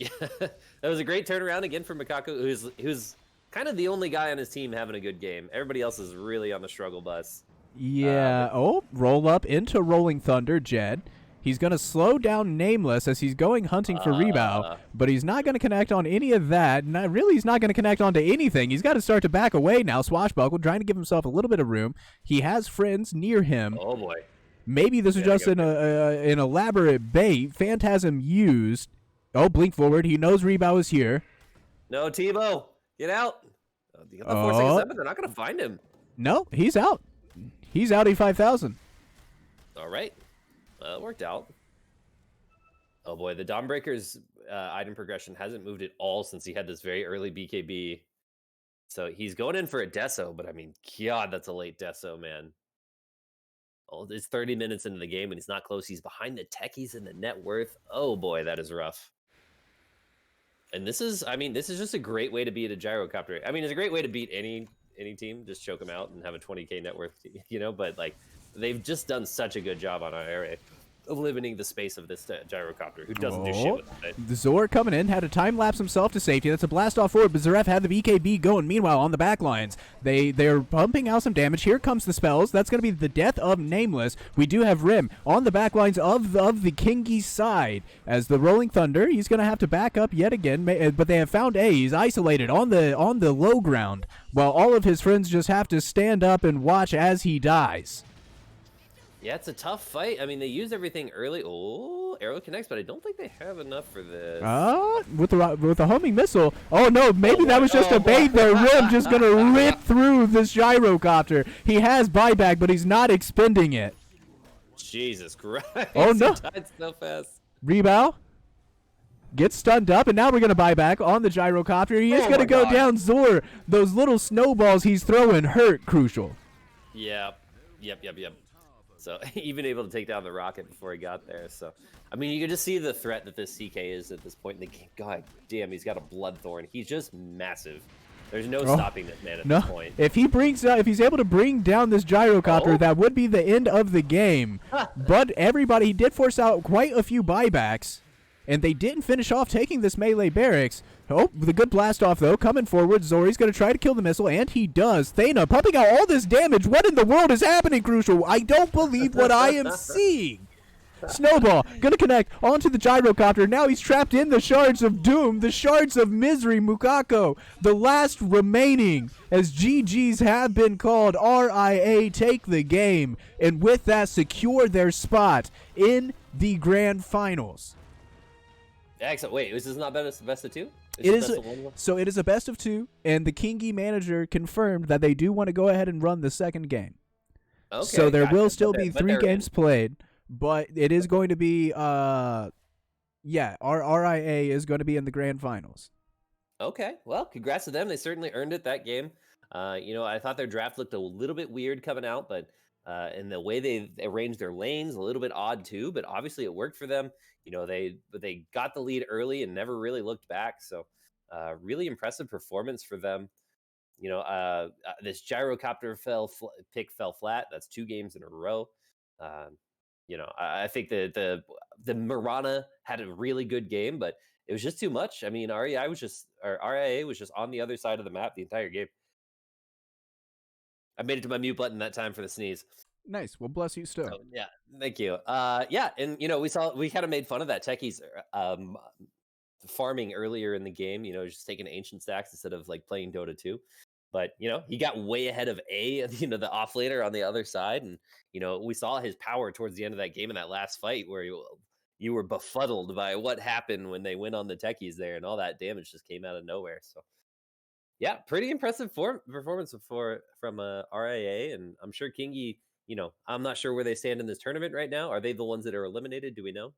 Speaker 2: yeah, that was a great turnaround again for Makaku, who's kind of the only guy on his team having a good game. Everybody else is really on the struggle bus.
Speaker 1: Yeah. Roll up into Rolling Thunder, Jed. He's going to slow down Nameless as he's going hunting for rebound, but he's not going to connect on any of that. He's not going to connect onto anything. He's got to start to back away now. Swashbuckle trying to give himself a little bit of room. He has friends near him.
Speaker 2: Oh, boy.
Speaker 1: Maybe this is just an elaborate bait Phantasm used. Oh, blink forward. He knows Rebound is here.
Speaker 2: No, Tebow. Get out. You got the 467. They're not going to find him.
Speaker 1: No, he's out. He's out A5000.
Speaker 2: All right. It worked out. Oh, boy. The Dawnbreaker's item progression hasn't moved at all since he had this very early BKB. So he's going in for a Deso, but I mean, God, that's a late Deso, man. Oh, it's 30 minutes into the game and he's not close. He's behind the techies and the net worth. Oh, boy, that is rough. And this is just a great way to beat a gyrocopter. I mean, it's a great way to beat any team. Just choke them out and have a 20K net worth, but like they've just done such a good job on our area of limiting the space of this gyrocopter, who doesn't do shit with it.
Speaker 1: The Zor coming in, had a time lapse himself to safety. That's a blast off forward, but Zaref had the BKB going. Meanwhile, on the back lines, they're pumping out some damage. Here comes the spells. That's going to be the death of Nameless. We do have Rim on the back lines of the KNGI side. As the Rolling Thunder, he's going to have to back up yet again, but they have found A. He's isolated on the low ground, while all of his friends just have to stand up and watch as he dies.
Speaker 2: Yeah, it's a tough fight. I mean, they use everything early. Oh, arrow connects, but I don't think they have enough for this.
Speaker 1: With the homing missile. Oh, no, maybe that was just a bait there. Rim just going to rip through this gyrocopter. He has buyback, but he's not expending it.
Speaker 2: Jesus Christ.
Speaker 1: Oh, no.
Speaker 2: He died so fast.
Speaker 1: Rebound. Gets stunned up, and now we're going to buy back on the gyrocopter. He is going to go down. Zor, those little snowballs he's throwing hurt Crucial.
Speaker 2: Yep. So even able to take down the rocket before he got there. So, I mean, you can just see the threat that this CK is at this point in the game. God damn, he's got a Bloodthorn. He's just massive. There's no stopping this man at this point.
Speaker 1: If he's able to bring down this gyrocopter, that would be the end of the game. But he did force out quite a few buybacks, and they didn't finish off taking this melee barracks. Oh, the good blast off, though, coming forward. Zori's going to try to kill the missile, and he does. Thana pumping out all this damage. What in the world is happening, Crucial? I don't believe what I am seeing. Snowball, going to connect onto the gyrocopter. Now he's trapped in the shards of doom, the shards of misery. Mukako, the last remaining, as GGs have been called. RIA take the game, and with that, secure their spot in the grand finals.
Speaker 2: Excellent. Wait, is this not best of 2?
Speaker 1: It is a best of 2, and the KNGI manager confirmed that they do want to go ahead and run the second game.
Speaker 2: Okay,
Speaker 1: so there will still be 3 games played, but it is going to be our RIA is going to be in the grand finals.
Speaker 2: Okay, well, congrats to them. They certainly earned it that game. I thought their draft looked a little bit weird coming out, but and the way they arranged their lanes a little bit odd too. But obviously, it worked for them. They got the lead early and never really looked back. So, really impressive performance for them. This gyrocopter pick fell flat. That's 2 games in a row. Um, I think the Mirana had a really good game, but it was just too much. I mean, RIA was just on the other side of the map the entire game. I made it to my mute button that time for the sneeze.
Speaker 1: Nice. Well, bless you still.
Speaker 2: So yeah, thank you. Yeah, and we kind of made fun of that techies farming earlier in the game. Just taking ancient stacks instead of like playing Dota 2. But he got way ahead of the offlaner on the other side, and we saw his power towards the end of that game in that last fight where you were befuddled by what happened when they went on the techies there, and all that damage just came out of nowhere. So yeah, pretty impressive performance from RIA, and I'm sure KNGI. I'm not sure where they stand in this tournament right now. Are they the ones that are eliminated? Do we know?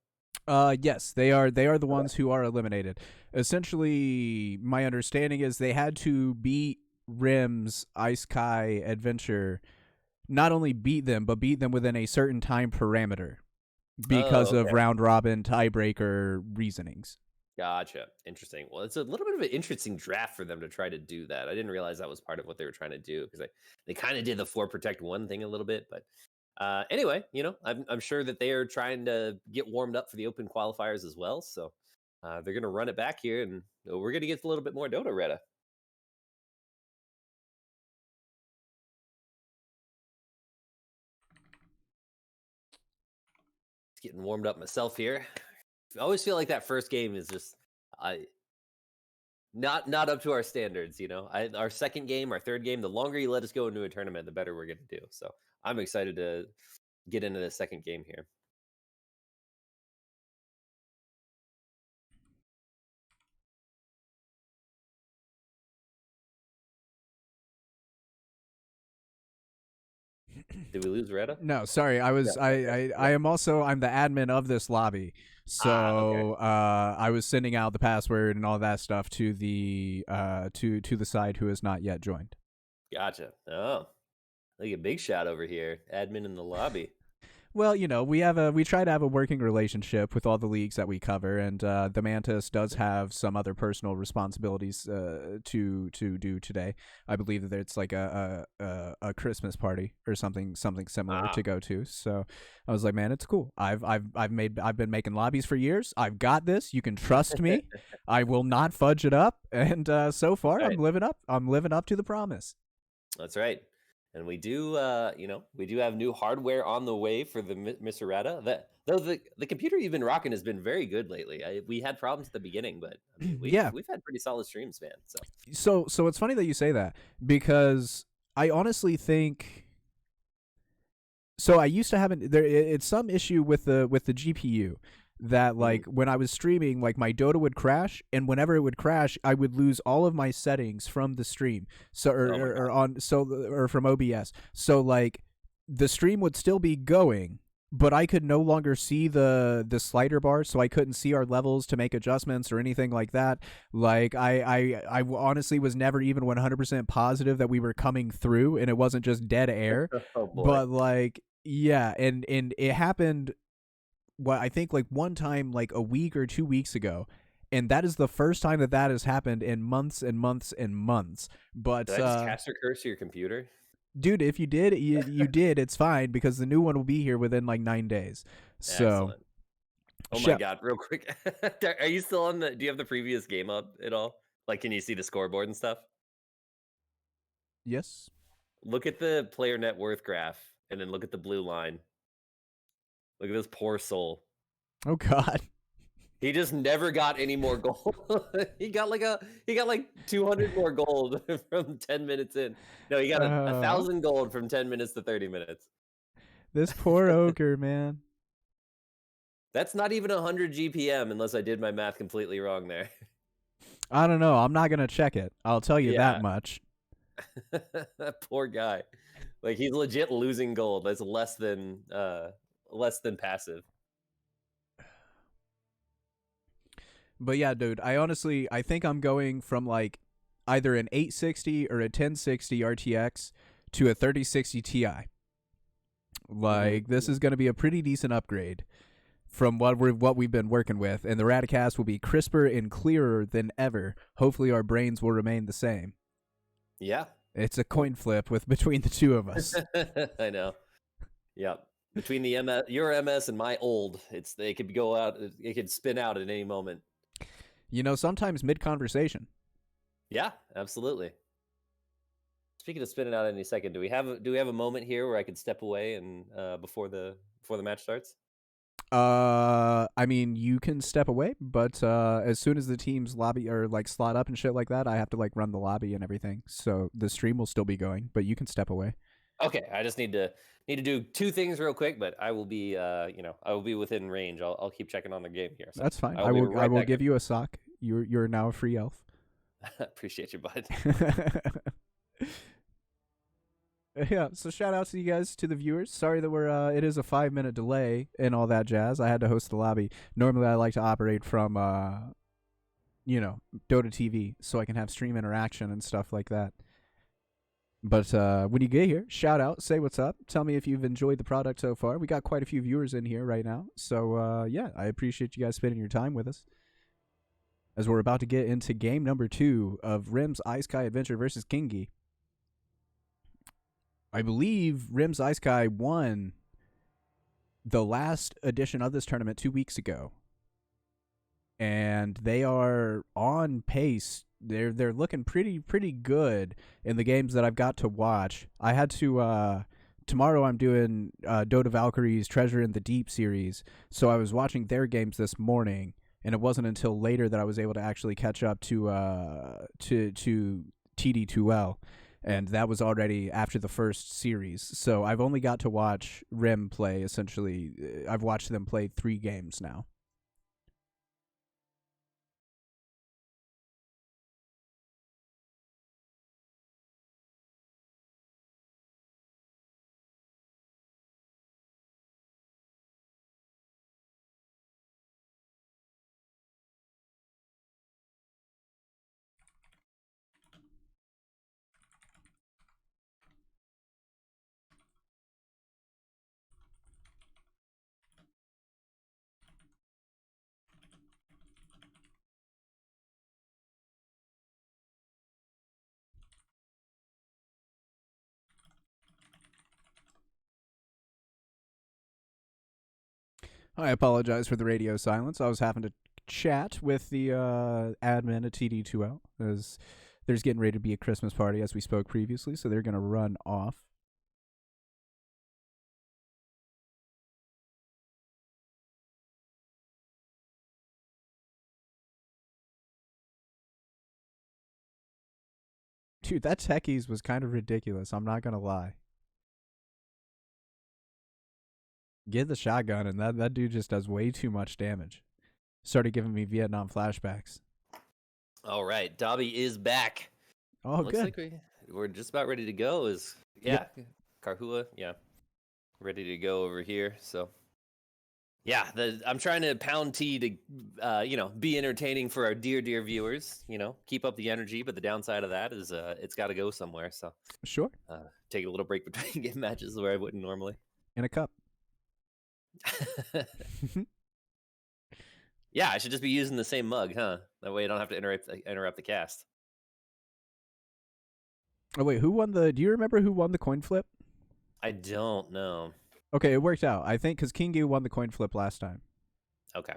Speaker 1: Yes, they are. They are the ones who are eliminated. Essentially, my understanding is they had to beat Rim's Isekai Adventure. Not only beat them, but beat them within a certain time parameter because of round robin tiebreaker reasonings.
Speaker 2: Gotcha. Interesting. Well, it's a little bit of an interesting draft for them to try to do that. I didn't realize that was part of what they were trying to do because they kind of did the 4 protect 1 thing a little bit. But anyway, I'm sure that they are trying to get warmed up for the open qualifiers as well. So they're going to run it back here, and we're going to get a little bit more Dota, Rada. Getting warmed up myself here. I always feel like that first game is just not up to our standards. Our second game, our third game, the longer you let us go into a tournament, the better we're going to do. So I'm excited to get into the second game here. Did we lose Rada?
Speaker 1: No, sorry. I was I am also I'm the admin of this lobby. So
Speaker 2: okay.
Speaker 1: I was sending out the password and all that stuff to the to the side who has not yet joined.
Speaker 2: Gotcha. Oh, like a big shot over here. Admin in the lobby.
Speaker 1: Well, we try to have a working relationship with all the leagues that we cover, and the Mantis does have some other personal responsibilities to do today. I believe that it's like a Christmas party or something similar to go to. So I was like, man, it's cool. I've been making lobbies for years. I've got this. You can trust me. I will not fudge it up. And so far,
Speaker 2: Right.
Speaker 1: I'm living up. I'm living up to the promise.
Speaker 2: That's right. And we do, we do have new hardware on the way for the Mr. Rada. The computer you've been rocking has been very good lately. We had problems at the beginning, but I mean, we've had pretty solid streams, man.
Speaker 1: So it's funny that you say that because I honestly think. So I used to have it's some issue with the GPU that like when I was streaming, like my Dota would crash, and whenever it would crash, I would lose all of my settings from the stream. So or from OBS. So like the stream would still be going, but I could no longer see the slider bar, so I couldn't see our levels to make adjustments or anything like that. Like I honestly was never even 100% positive that we were coming through, and it wasn't just dead air.
Speaker 2: Oh, boy.
Speaker 1: But like yeah, and it happened. What I think like one time like a week or 2 weeks ago, and that is the first time that has happened in months and months and months. But
Speaker 2: did I just cast or curse your computer?
Speaker 1: Dude, if you did, you did. It's fine because the new one will be here within like 9 days. So,
Speaker 2: excellent. Oh my god! Real quick, are you still on the? Do you have the previous game up at all? Like, can you see the scoreboard and stuff?
Speaker 1: Yes.
Speaker 2: Look at the player net worth graph, and then look at the blue line. Look at this poor soul.
Speaker 1: Oh God.
Speaker 2: He just never got any more gold. he got like 200 more gold from 10 minutes in. No, he got 1,000 gold from 10 minutes to 30 minutes.
Speaker 1: This poor ogre, man.
Speaker 2: That's not even 100 GPM unless I did my math completely wrong there.
Speaker 1: I don't know. I'm not gonna check it. I'll tell you that much.
Speaker 2: That poor guy. Like he's legit losing gold. That's less than passive.
Speaker 1: But yeah, dude, I think I'm going from like either an 860 or a 1060 RTX to a 3060 Ti. Like this is going to be a pretty decent upgrade from what we've been working with, and the Radicast will be crisper and clearer than ever. Hopefully, our brains will remain the same.
Speaker 2: Yeah.
Speaker 1: It's a coin flip with between the two of us.
Speaker 2: I know. Yep. Between the your MS and my old, they could go out. It could spin out at any moment.
Speaker 1: You know, sometimes mid conversation.
Speaker 2: Yeah, absolutely. Speaking of spinning out any second, do we have a moment here where I could step away and before the match starts?
Speaker 1: I mean, you can step away, but as soon as the teams lobby or like slot up and shit like that, I have to like run the lobby and everything. So the stream will still be going, but you can step away.
Speaker 2: Okay, I just need to do two things real quick, but I will be I will be within range. I'll keep checking on the game here. So
Speaker 1: That's fine.
Speaker 2: I will
Speaker 1: give you a sock. You're now a free elf.
Speaker 2: Appreciate you, bud.
Speaker 1: Yeah, so shout out to you guys, to the viewers. Sorry that it is a 5-minute delay and all that jazz. I had to host the lobby. Normally I like to operate from Dota TV so I can have stream interaction and stuff like that. But when you get here, shout out, say what's up, tell me if you've enjoyed the product so far. We got quite a few viewers in here right now. So yeah, I appreciate you guys spending your time with us. As we're about to get into game number 2 of Rim's Isekai Adventure versus KNGI. I believe Rim's Isekai won the last edition of this tournament 2 weeks ago. And they are on pace. They're looking pretty good in the games that I've got to watch. I had to tomorrow I'm doing Dota Valkyrie's Treasure in the Deep series. So I was watching their games this morning, and it wasn't until later that I was able to actually catch up to TD2L. And that was already after the first series. So I've only got to watch Rim play, essentially. I've watched them play 3 games now. I apologize for the radio silence. I was having to chat with the admin at TD2L as there's getting ready to be a Christmas party, as we spoke previously, so they're going to run off. Dude, that Techies was kind of ridiculous. I'm not going to lie. Get the shotgun, and that dude just does way too much damage. Started giving me Vietnam flashbacks.
Speaker 2: All right, Dobby is back.
Speaker 1: Oh,
Speaker 2: Looks
Speaker 1: good.
Speaker 2: like we're just about ready to go. Karhua, yeah, ready to go over here. So, yeah, I'm trying to pound tea to, be entertaining for our dear viewers. Keep up the energy. But the downside of that is, it's got to go somewhere. So,
Speaker 1: Sure.
Speaker 2: Take a little break between game matches where I wouldn't normally.
Speaker 1: In a cup.
Speaker 2: Yeah, I should just be using the same mug, huh? That way I don't have to interrupt the cast.
Speaker 1: Oh, wait, do you remember who won the coin flip?
Speaker 2: I don't know.
Speaker 1: Okay, it worked out. I think because KNGI won the coin flip last time.
Speaker 2: Okay.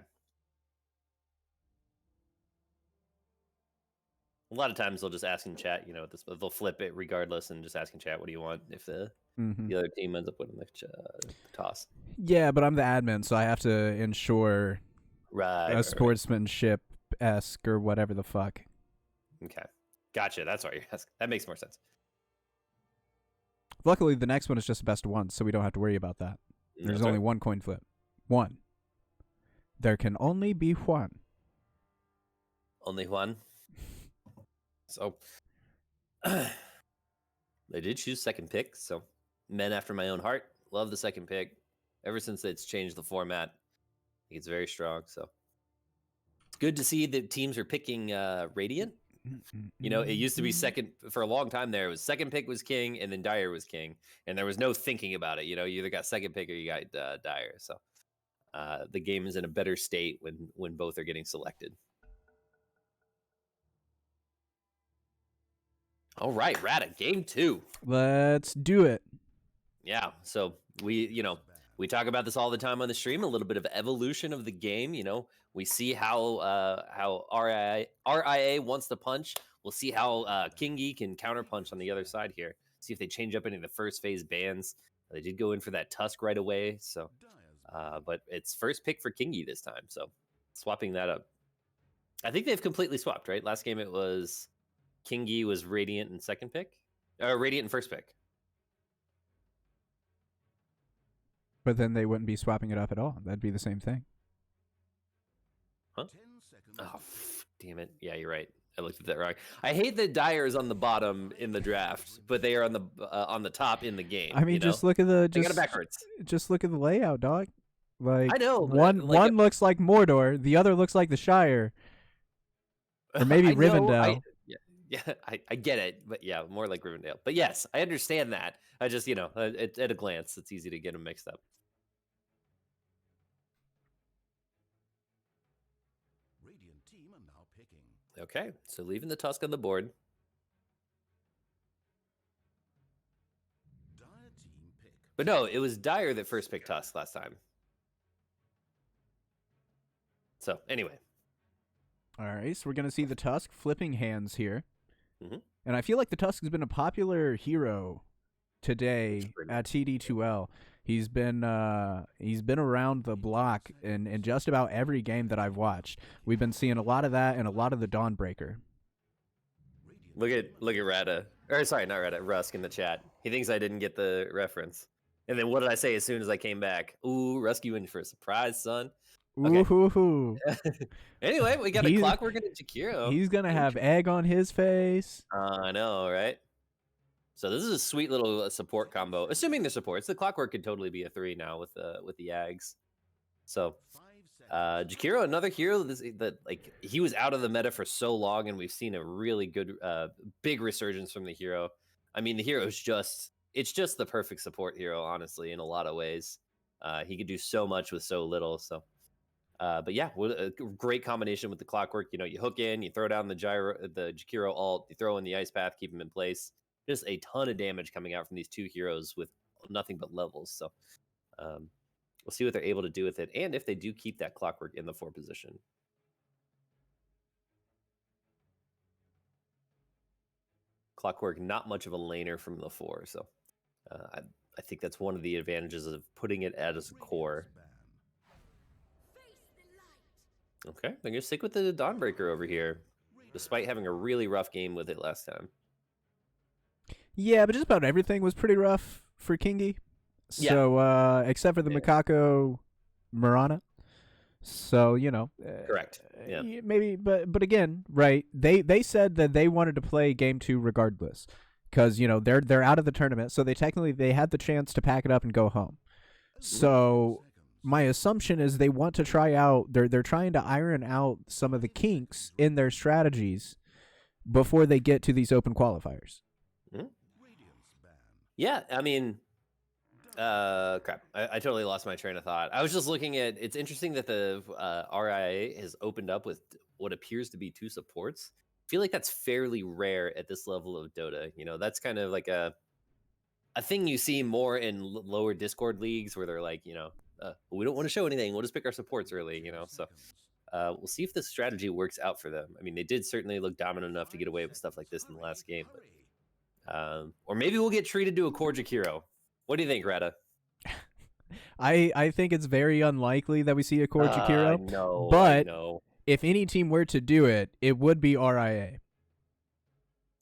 Speaker 2: A lot of times they'll just ask in chat, they'll flip it regardless and just ask in chat, what do you want if the other team ends up winning the toss.
Speaker 1: Yeah, but I'm the admin, so I have to ensure
Speaker 2: right,
Speaker 1: sportsmanship-esque or whatever the fuck.
Speaker 2: Okay. Gotcha. That's why you're asking. That makes more sense.
Speaker 1: Luckily, the next one is just a best of one, so we don't have to worry about that. There's only one coin flip. One. There can only be one.
Speaker 2: Only one? So, they did choose second pick, so men after my own heart. Love the second pick. Ever since it's changed the format, I think it's very strong, so. good to see that teams are picking Radiant. You know, it used to be second for a long time there. It was second pick was king, and then Dire was king, and there was no thinking about it. You know, you either got second pick or you got Dire. So the game is in a better state when both are getting selected. All right, Rada, game 2.
Speaker 1: Let's do it.
Speaker 2: Yeah, so we talk about this all the time on the stream. A little bit of evolution of the game. You know, we see how RIA wants to punch. We'll see how KNGI can counterpunch on the other side here. See if they change up any of the first phase bans. They did go in for that Tusk right away. So, but it's first pick for KNGI this time. So, swapping that up. I think they've completely swapped, right? Last game it was KNGI was Radiant in second pick, Radiant in first pick.
Speaker 1: But then they wouldn't be swapping it up at all. That'd be the same thing.
Speaker 2: Huh? Oh, damn it. Yeah, you're right. I looked at that wrong. I hate that Dire is on the bottom in the draft, but they are on the top in the game.
Speaker 1: I mean,
Speaker 2: you know?
Speaker 1: just look at the
Speaker 2: They got it backwards.
Speaker 1: Just look at the layout, dog. Like
Speaker 2: I know, but
Speaker 1: one
Speaker 2: like
Speaker 1: one looks like Mordor, the other looks like the Shire, or maybe
Speaker 2: I know,
Speaker 1: Rivendell.
Speaker 2: I get it, but yeah, more like Rivendell. But yes, I understand that. I just, at a glance, it's easy to get them mixed up.
Speaker 3: Radiant team are now picking.
Speaker 2: Okay, so leaving the Tusk on the board.
Speaker 3: Dire team pick.
Speaker 2: But no, it was Dire that first picked Tusk last time. So anyway.
Speaker 1: All right, so we're gonna see the Tusk flipping hands here,
Speaker 2: Mhm.
Speaker 1: and I feel like the Tusk has been a popular hero today at TD2L. He's been around the block in just about every game that I've watched. We've been seeing a lot of that and a lot of the Dawnbreaker.
Speaker 2: Look at Rada. Or sorry, not Rada, Rusk in the chat. He thinks I didn't get the reference. And then what did I say as soon as I came back? Ooh, Rusk, you in for a surprise, son. Okay.
Speaker 1: Ooh,
Speaker 2: Anyway, we got a Clockwork and a Jakiro.
Speaker 1: he's gonna have egg on his face.
Speaker 2: I know, right? So this is a sweet little support combo. Assuming they're supports, the Clockwork could totally be a 3 now with the Yags. So Jakiro, another hero that like he was out of the meta for so long, and we've seen a really good big resurgence from the hero. I mean, the hero is it's just the perfect support hero, honestly, in a lot of ways. He could do so much with so little. So but yeah, what a great combination with the Clockwork. You know, you hook in, you throw down the Jakiro ult, you throw in the Ice Path, keep him in place. Just a ton of damage coming out from these two heroes with nothing but levels. So we'll see what they're able to do with it, and if they do keep that Clockwork in the 4 position. Clockwork, not much of a laner from the 4, so I think that's one of the advantages of putting it as a core. Okay, they're going to stick with the Dawnbreaker over here, despite having a really rough game with it last time.
Speaker 1: Yeah, but just about everything was pretty rough for KNGI. So, except for the Mikako Murana. So,
Speaker 2: Correct. Yeah.
Speaker 1: Maybe, but again, right? They said that they wanted to play game 2 regardless, because they're out of the tournament, so they had the chance to pack it up and go home. So my assumption is they want to try out. They're trying to iron out some of the kinks in their strategies before they get to these open qualifiers.
Speaker 2: Mm-hmm. Yeah, I mean, crap. I totally lost my train of thought. I was just looking at. It's interesting that the RIA has opened up with what appears to be 2 supports. I feel like that's fairly rare at this level of Dota. That's kind of like a thing you see more in lower Discord leagues where they're like, we don't want to show anything. We'll just pick our supports early. So we'll see if this strategy works out for them. I mean, they did certainly look dominant enough to get away with stuff like this in the last game. But, or maybe we'll get treated to a core Jakiro. What do you think, Rada?
Speaker 1: I think it's very unlikely that we see a core Jakiro.
Speaker 2: No,
Speaker 1: but if any team were to do it, it would be RIA.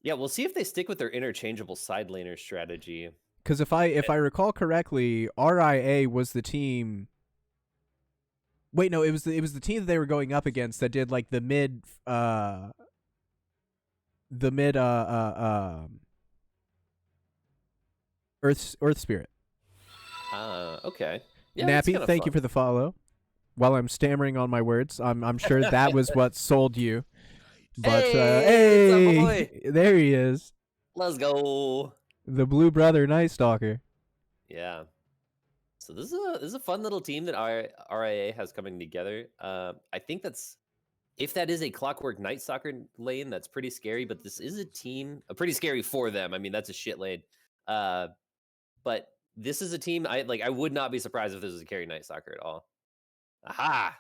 Speaker 2: Yeah, we'll see if they stick with their interchangeable side laner strategy.
Speaker 1: Because if I recall correctly, RIA was the team. Wait, no, it was the team that they were going up against that did like the mid Earth Spirit.
Speaker 2: Okay. Yeah,
Speaker 1: Nappy, thank you for the follow. while I'm stammering on my words. I'm sure that was what sold you. But
Speaker 2: Hey, it's our
Speaker 1: hey, there he is,
Speaker 2: Let's go.
Speaker 1: the Blue Brother Night Stalker.
Speaker 2: Yeah. So this is a fun little team that our RIA has coming together. I think if that is a Clockwork Night Stalker lane, that's pretty scary. But this is a team, pretty scary for them. I mean, that's a shit lane. But this is a team I would not be surprised if this was a carry Night Stalker at all. Aha!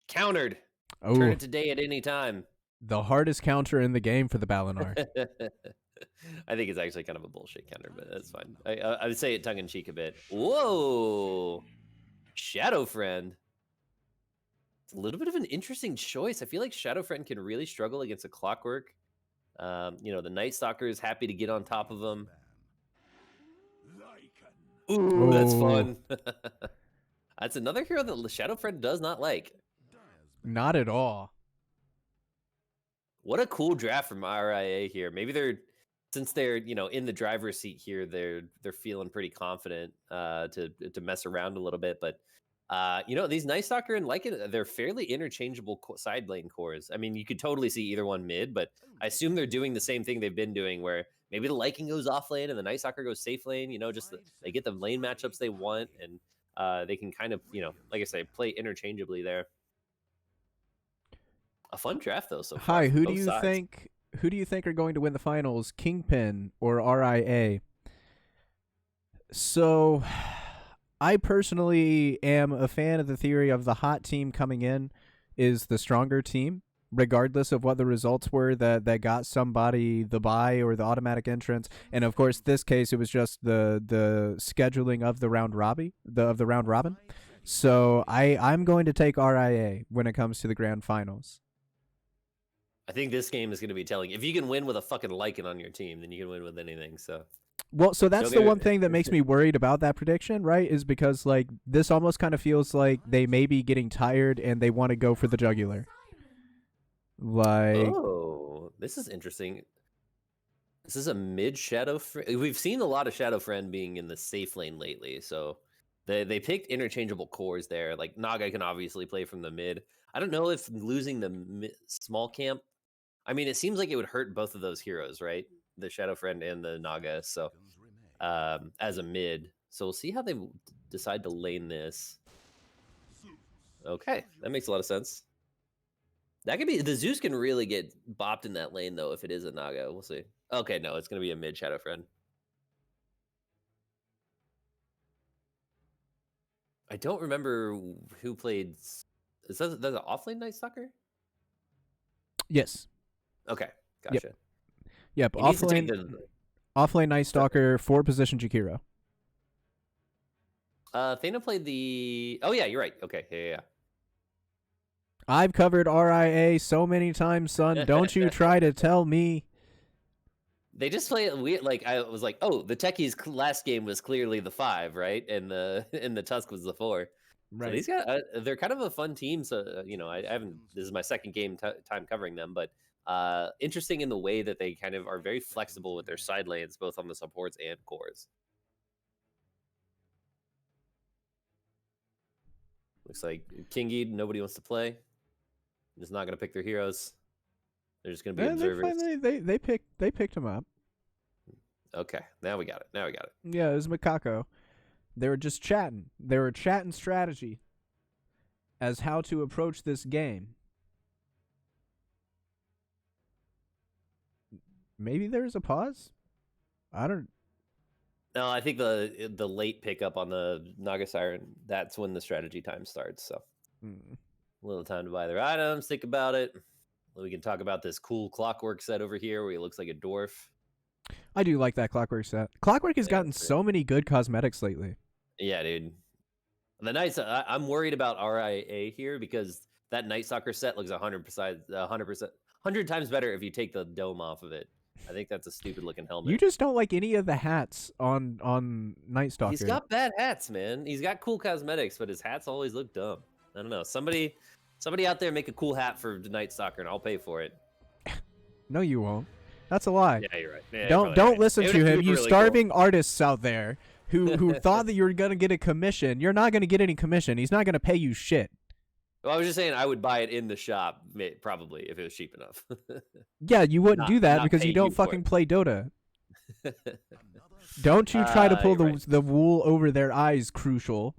Speaker 2: Countered. Turn
Speaker 1: Oh,
Speaker 2: it to day at any time.
Speaker 1: the hardest counter in the game for the Balinar.
Speaker 2: I think it's actually kind of a bullshit counter, but that's fine. I would say it tongue in cheek a bit. Whoa, Shadow Friend. It's a little bit of an interesting choice. I feel like Shadow Friend can really struggle against a Clockwork. The Night Stalker is happy to get on top of him. Ooh, that's fun. That's another hero that Shadow Friend does not like.
Speaker 1: Not at all.
Speaker 2: What a cool draft from RIA here. Maybe since they're in the driver's seat here, they're feeling pretty confident to mess around a little bit. But these Night Stalker and Lycan, they're fairly interchangeable side lane cores. I mean, you could totally see either one mid, but I assume they're doing the same thing they've been doing, where maybe the Lycan goes off lane and the Night Stalker goes safe lane. They get the lane matchups they want, and they can kind of like I say, play interchangeably there. A fun draft though. So far,
Speaker 1: Hi, who do
Speaker 2: both
Speaker 1: you
Speaker 2: sides.
Speaker 1: think? Who do you think are going to win the finals, Kingpin or RIA? So, I personally am a fan of the theory of the hot team coming in is the stronger team, regardless of what the results were that got somebody the bye or the automatic entrance. And of course, this case it was just the scheduling of the round robin. So I'm going to take RIA when it comes to the grand finals.
Speaker 2: I think this game is going to be telling. If you can win with a fucking Lycan on your team, then you can win with anything. So,
Speaker 1: well, so that's
Speaker 2: Okay.
Speaker 1: the one thing that makes me worried about that prediction, right? Is because like this almost kind of feels like they may be getting tired and they want to go for the jugular. Like,
Speaker 2: oh, this is interesting. This is a mid Shadow Friend. We've seen a lot of Shadow Friend being in the safe lane lately, so they picked interchangeable cores there. Like Naga can obviously play from the mid. I don't know if losing the small camp. I mean, it seems like it would hurt both of those heroes, right? The Shadow Friend and the Naga. So, as a mid, so we'll see how they decide to lane this. Okay, that makes a lot of sense. That could be the Zeus can really get bopped in that lane though if it is a Naga. We'll see. Okay, no, it's gonna be a mid Shadow Friend. I don't remember who played. Is that an offlane Night Stalker?
Speaker 1: yes,
Speaker 2: Okay, gotcha.
Speaker 1: yep.
Speaker 2: He needs to take
Speaker 1: Offlane Night Stalker, 4-position Jakiro.
Speaker 2: Thana played the. Oh yeah, you're right. Okay, yeah.
Speaker 1: I've covered RIA so many times, son. Don't you try to tell me.
Speaker 2: They just play it weird. Like I was like, oh, the Techies last game was clearly the 5, right? And the Tusk was the 4.
Speaker 1: Right.
Speaker 2: So these guys, they're kind of a fun team. So I haven't. This is my second game time covering them, but interesting in the way that they kind of are very flexible with their side lanes, both on the supports and cores. Looks like KNGI, nobody wants to play. Just not going to pick their heroes. They're just going to be observers.
Speaker 1: They picked him up.
Speaker 2: Okay, now we got it.
Speaker 1: Yeah, it was Makako. They were just chatting. They were chatting strategy as how to approach this game. Maybe there's a pause? I don't...
Speaker 2: No, I think the late pickup on the Naga Siren, that's when the strategy time starts. So a little time to buy their items, think about it. We can talk about this cool Clockwork set over here where he looks like a dwarf.
Speaker 1: I do like that Clockwork set. Clockwork has gotten so many good cosmetics lately.
Speaker 2: Yeah, dude. The Night, I'm worried about RIA here because that Night Stalker set looks 100 times better if you take the dome off of it. I think that's a stupid looking helmet.
Speaker 1: You just don't like any of the hats on Night Stalker.
Speaker 2: He's got bad hats, man. He's got cool cosmetics, but his hats always look dumb. I don't know. Somebody out there make a cool hat for Night Stalker, and I'll pay for it.
Speaker 1: No, you won't. That's a lie.
Speaker 2: Yeah, you're right. Yeah,
Speaker 1: don't
Speaker 2: right.
Speaker 1: Listen to him. You really starving artists out there who thought that you were gonna get a commission. You're not gonna get any commission. He's not gonna pay you shit.
Speaker 2: Well, I was just saying I would buy it in the shop, probably, if it was cheap enough.
Speaker 1: Yeah, you wouldn't do that
Speaker 2: not
Speaker 1: because
Speaker 2: pay
Speaker 1: you don't
Speaker 2: for
Speaker 1: fucking
Speaker 2: it.
Speaker 1: play Dota. Don't you try to pull
Speaker 2: You're right.
Speaker 1: the wool over their eyes, Crucial.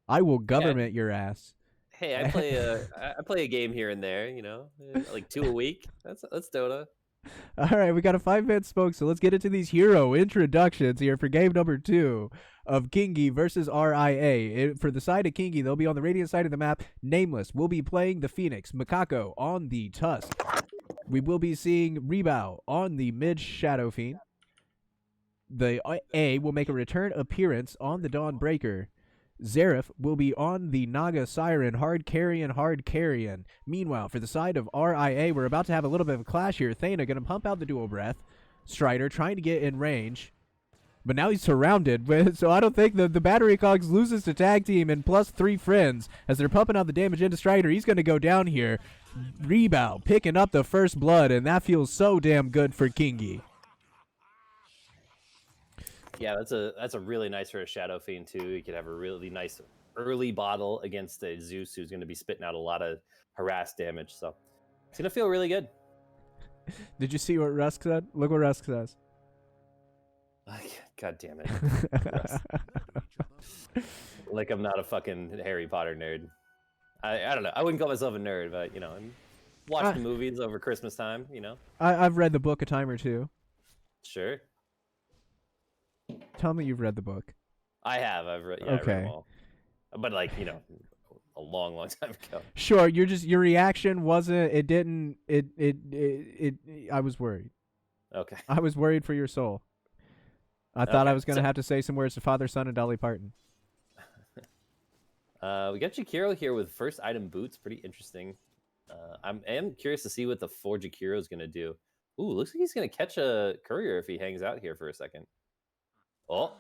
Speaker 1: I will
Speaker 2: Hey,
Speaker 1: government your ass.
Speaker 2: I play a game here and there, like 2 a week. That's Dota.
Speaker 1: All right, we got a 5-minute smoke, so let's get into these hero introductions here for game number 2 of KNGI versus RIA. For the side of KNGI, they'll be on the Radiant side of the map. Nameless will be playing the Phoenix. Makako on the Tusk. We will be seeing Rebao on the mid Shadow Fiend. The A will make a return appearance on the Dawnbreaker. Zareth will be on the Naga Siren, hard carrion. Meanwhile, for the side of RIA, we're about to have a little bit of a clash here. Thana going to pump out the dual breath. Strider trying to get in range. But now he's surrounded, so I don't think the Battery Cogs loses to tag team and plus 3 friends as they're pumping out the damage into Strider. He's going to go down here. Rebound, picking up the first blood, and that feels so damn good for KNGI.
Speaker 2: Yeah, that's a really nice for a Shadow Fiend too. You could have a really nice early bottle against a Zeus who's going to be spitting out a lot of harass damage. So it's going to feel really good.
Speaker 1: Did you see what Rusk said? Look what Rusk says.
Speaker 2: God damn it. Like I'm not a fucking Harry Potter nerd. I don't know. I wouldn't call myself a nerd, but I watch the movies over Christmas time.
Speaker 1: I've read the book a time or two.
Speaker 2: Sure.
Speaker 1: Tell me you've read the book.
Speaker 2: I have. I've read. Yeah,
Speaker 1: Okay.
Speaker 2: I read them all. But a long, long time ago.
Speaker 1: Sure, your reaction wasn't. It didn't. I was worried.
Speaker 2: Okay.
Speaker 1: I was worried for your soul. I thought I was going to have to say some words to Father, Son, and Dolly Parton.
Speaker 2: We got Jakiro here with first item boots. Pretty interesting. I am curious to see what the 4 Jakiro is going to do. Ooh, looks like he's going to catch a courier if he hangs out here for a second. Oh,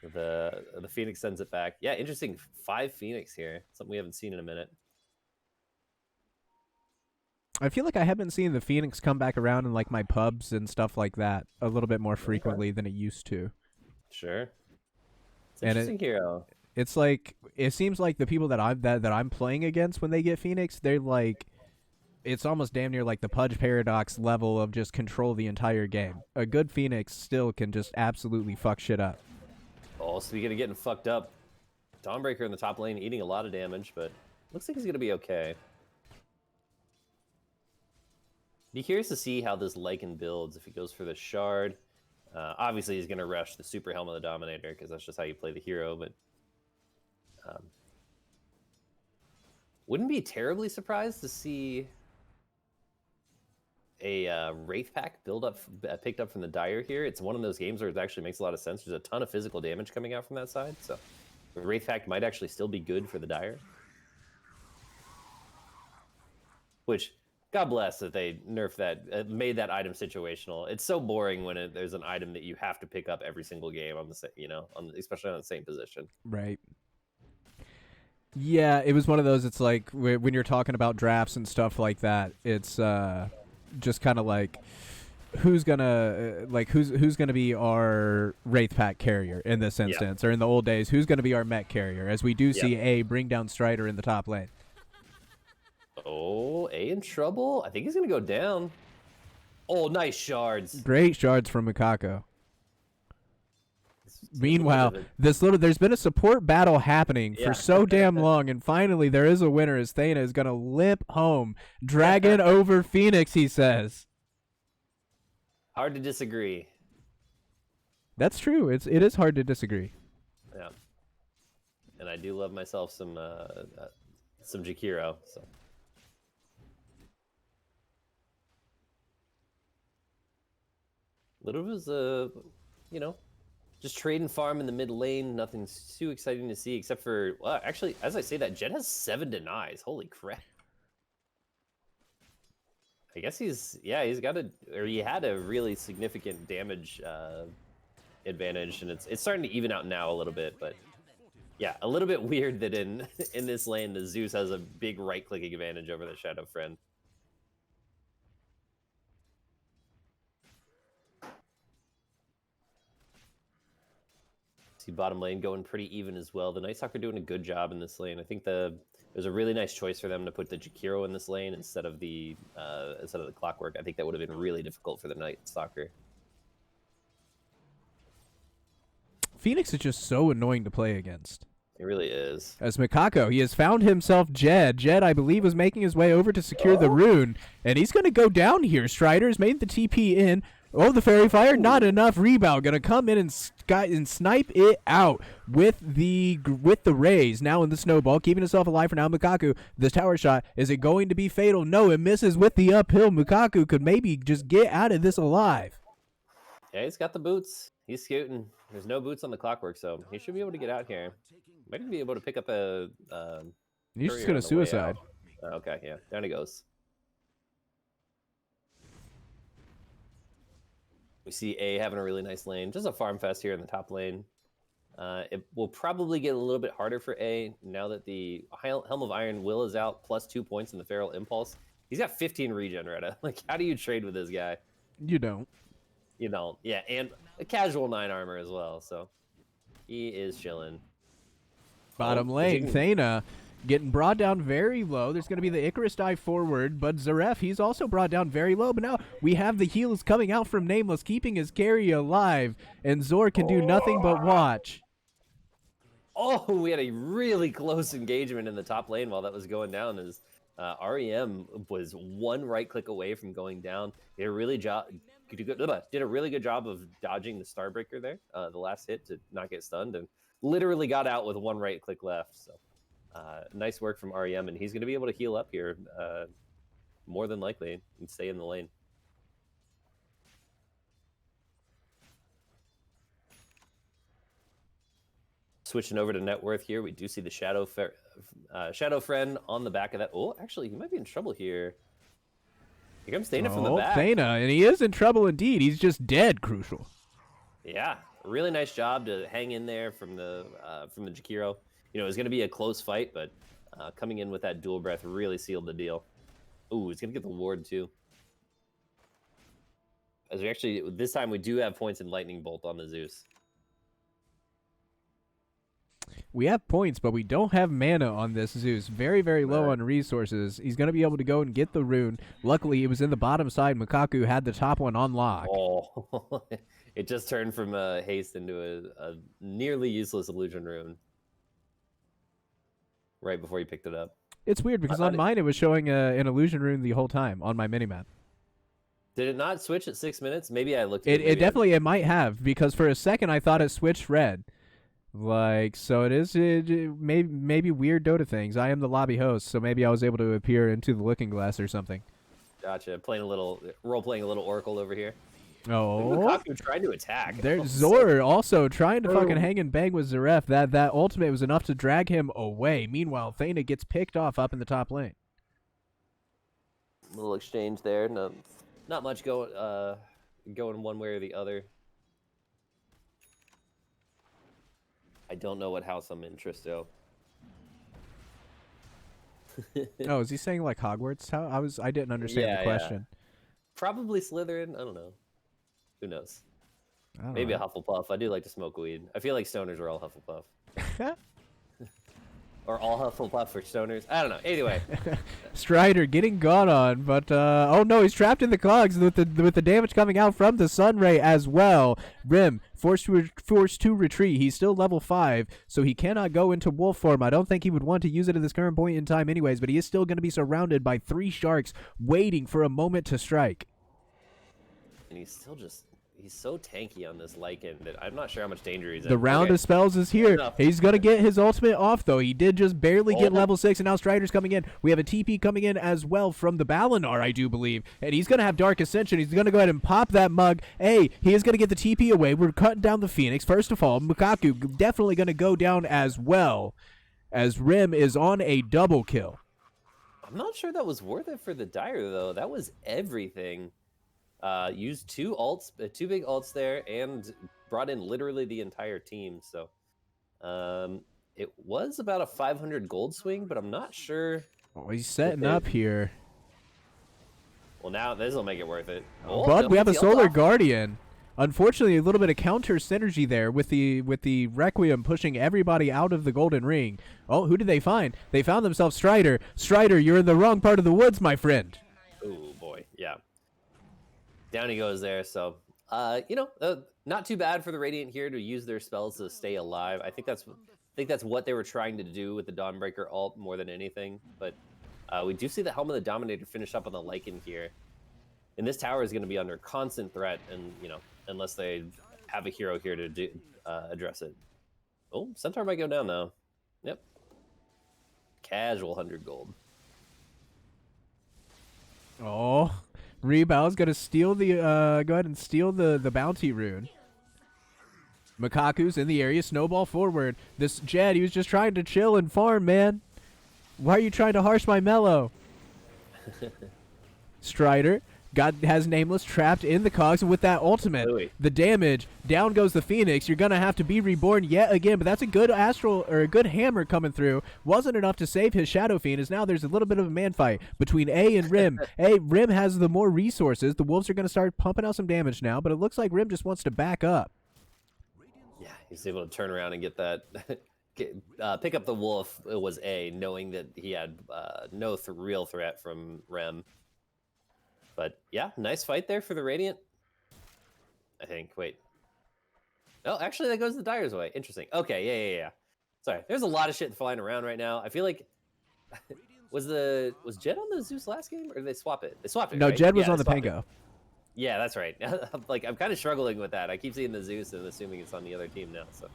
Speaker 2: the Phoenix sends it back. Yeah, interesting. 5 Phoenix here. Something we haven't seen in a minute.
Speaker 1: I feel like I haven't seen the Phoenix come back around in like my pubs and stuff like that a little bit more frequently than it used to.
Speaker 2: Sure. It's
Speaker 1: And
Speaker 2: interesting hero.
Speaker 1: It's like it seems like the people that I'm playing against when they get Phoenix, they're like, it's almost damn near like the Pudge Paradox level of just control the entire game. A good Phoenix still can just absolutely fuck shit up.
Speaker 2: Oh, speaking of getting fucked up, Dawnbreaker in the top lane eating a lot of damage, but looks like he's going to be okay. Be curious to see how this Lycan builds if he goes for the Shard. Obviously, he's going to rush the Super Helm of the Dominator because that's just how you play the hero, but wouldn't be terribly surprised to see a Wraith Pack picked up from the Dire here. It's one of those games where it actually makes a lot of sense. There's a ton of physical damage coming out from that side, so the Wraith Pack might actually still be good for the Dire. Which, God bless that they nerfed that, made that item situational. It's so boring when there's an item that you have to pick up every single game on the same, especially on the same position.
Speaker 1: Right. Yeah, it was one of those. It's like when you're talking about drafts and stuff like that. It's just kind of like who's gonna be our Wraith Pack carrier in this instance, or in the old days, who's gonna be our mech carrier? As we do see A bring down Strider in the top lane.
Speaker 2: Oh, A in trouble. I think he's gonna go down. Oh, nice shards.
Speaker 1: Great shards from Mikako. Meanwhile, there's been a support battle happening for so damn long, and finally there is a winner as Thana is going to limp home. Dragon over Phoenix, he says.
Speaker 2: Hard to disagree.
Speaker 1: That's true. It is hard to disagree.
Speaker 2: Yeah. And I do love myself some Jakiro, so. Little was just trade and farm in the mid lane. Nothing too exciting to see, except for, well, actually, as I say that, Jet has 7 denies. Holy crap. I guess he had a really significant damage advantage, and it's starting to even out now a little bit, but yeah, a little bit weird that in this lane, the Zeus has a big right-clicking advantage over the Shadow Friend. See bottom lane going pretty even as well. The Night Stalker doing a good job in this lane. I think it was a really nice choice for them to put the Jakiro in this lane instead of the Clockwork. I think that would have been really difficult for the Night Stalker.
Speaker 1: Phoenix is just so annoying to play against.
Speaker 2: It really is.
Speaker 1: As Mikako, he has found himself Jed. Jed, I believe, was making his way over to secure the rune, and he's going to go down here. Strider's made the TP in. Oh, the Fairy Fire, not enough rebound. Going to come in and snipe it out with the raise. Now in the snowball, keeping himself alive for now. Mikako, the tower shot, is it going to be fatal? No, it misses with the uphill. Mikako could maybe just get out of this alive.
Speaker 2: Yeah, he's got the boots. He's scooting. There's no boots on the Clockwork, so he should be able to get out here. Might even be able to pick up a.
Speaker 1: He's just going to suicide.
Speaker 2: Okay, yeah, down he goes. We see A having a really nice lane. Just a farm fest here in the top lane. It will probably get a little bit harder for A now that the Helm of Iron Will is out, plus 2 points in the Feral Impulse. He's got 15 regen, Rada. Like, how do you trade with this guy?
Speaker 1: You don't.
Speaker 2: You don't. Yeah, and a casual 9 armor as well, so he is chilling.
Speaker 1: Bottom lane, Thana getting brought down very low. There's going to be the Icarus dive forward, but Zaref, he's also brought down very low. But now we have the heals coming out from Nameless, keeping his carry alive, and Zor can do nothing but watch.
Speaker 2: Oh, we had a really close engagement in the top lane while that was going down. As REM was one right click away from going down. Did a really good job of dodging the Starbreaker there, the last hit to not get stunned, and literally got out with one right click left. So nice work from REM, and he's going to be able to heal up here more than likely and stay in the lane. Switching over to net worth here, we do see the Shadow Friend on the back of that. Oh, actually, he might be in trouble here. Here comes Thana from the back.
Speaker 1: Thana, and he is in trouble indeed. He's just dead, Crucial.
Speaker 2: Yeah, really nice job to hang in there from the Jakiro. You know, it was going to be a close fight, but coming in with that dual breath really sealed the deal. Ooh, he's going to get the ward too. As we actually, this time we do have points in Lightning Bolt on the Zeus.
Speaker 1: We have points, but we don't have mana on this Zeus. Very, very low on resources. He's going to be able to go and get the rune. Luckily, it was in the bottom side. Mikaku had the top one on lock.
Speaker 2: Oh, it just turned from haste into a nearly useless illusion rune right before he picked it up.
Speaker 1: It's weird because on mine it was showing an illusion rune the whole time on my minimap.
Speaker 2: Did it not switch at 6 minutes? Maybe I looked.
Speaker 1: It definitely it might have, because for a second I thought it switched red. Like, so it is maybe weird Dota things. I am the lobby host, so maybe I was able to appear into the looking glass or something.
Speaker 2: Gotcha. Role-playing a little Oracle over here.
Speaker 1: Oh,
Speaker 2: Lukaku tried to attack.
Speaker 1: There's Zor also trying to fucking hang and bang with Zaref. That ultimate was enough to drag him away. Meanwhile, Thana gets picked off up in the top lane.
Speaker 2: Little exchange there. No, not much going one way or the other. I don't know what house I'm in, Tristo.
Speaker 1: Oh, is he saying like Hogwarts? I didn't understand the question.
Speaker 2: Yeah. Probably Slytherin. I don't know. Who knows?
Speaker 1: Maybe
Speaker 2: a Hufflepuff. I do like to smoke weed. I feel like stoners are all Hufflepuff. Or all Hufflepuff for stoners. I don't know. Anyway.
Speaker 1: Strider getting gone on, but oh no, he's trapped in the cogs with the damage coming out from the Sunray as well. Rim forced to retreat. He's still level 5, so he cannot go into wolf form. I don't think he would want to use it at this current point in time anyways, but he is still going to be surrounded by 3 sharks waiting for a moment to strike.
Speaker 2: And he's still he's so tanky on this Lycan that I'm not sure how much danger he's in.
Speaker 1: The round of spells is here. He's going to get his ultimate off, though. He did just barely get level 6, and now Strider's coming in. We have a TP coming in as well from the Balinar, I do believe. And he's going to have Dark Ascension. He's going to go ahead and pop that mug. Hey, he is going to get the TP away. We're cutting down the Phoenix. First of all, Mukaku definitely going to go down as well, as Rim is on a double kill.
Speaker 2: I'm not sure that was worth it for the Dire, though. That was everything. Used 2 big ults there, and brought in literally the entire team. So it was about a 500 gold swing, but I'm not sure.
Speaker 1: Oh, he's setting up here.
Speaker 2: Well, now this will make it worth it.
Speaker 1: But we have a Solar Guardian. Unfortunately, a little bit of counter synergy there with the Requiem pushing everybody out of the Golden Ring. Oh, who did they find? They found themselves Strider. Strider, you're in the wrong part of the woods, my friend.
Speaker 2: Oh boy, yeah. Down he goes there. So, not too bad for the Radiant here to use their spells to stay alive. I think that's what they were trying to do with the Dawnbreaker ult more than anything. But we do see the Helm of the Dominator finish up on the Lycan here. And this tower is going to be under constant threat, and unless they have a hero here to address it. Oh, Centaur might go down now. Yep. Casual 100 gold.
Speaker 1: Oh, Rebao's gonna steal the go ahead and steal the bounty rune. Makaku's in the area, snowball forward. This Jed, he was just trying to chill and farm, man. Why are you trying to harsh my mellow? Strider has Nameless trapped in the cogs, and with that ultimate, the damage, down goes the Phoenix. You're gonna have to be reborn yet again, but that's a good astral or a good hammer coming through. Wasn't enough to save his Shadow Fiend, as now there's a little bit of a man fight between A and Rim. Rim has the more resources. The Wolves are gonna start pumping out some damage now, but it looks like Rim just wants to back up.
Speaker 2: Yeah, he's able to turn around and get that. Pick up the wolf. It was A, knowing that he had no real threat from Rem. But yeah, nice fight there for the Radiant. I think. Wait. Oh, actually, that goes the Dyer's way. Interesting. Okay, yeah. Sorry, there's a lot of shit flying around right now. I feel like was Jed on the Zeus last game, or did they swap it? They swapped it.
Speaker 1: No,
Speaker 2: right?
Speaker 1: Jed was on the Pango.
Speaker 2: Yeah, that's right. I'm kind of struggling with that. I keep seeing the Zeus and assuming it's on the other team now. So.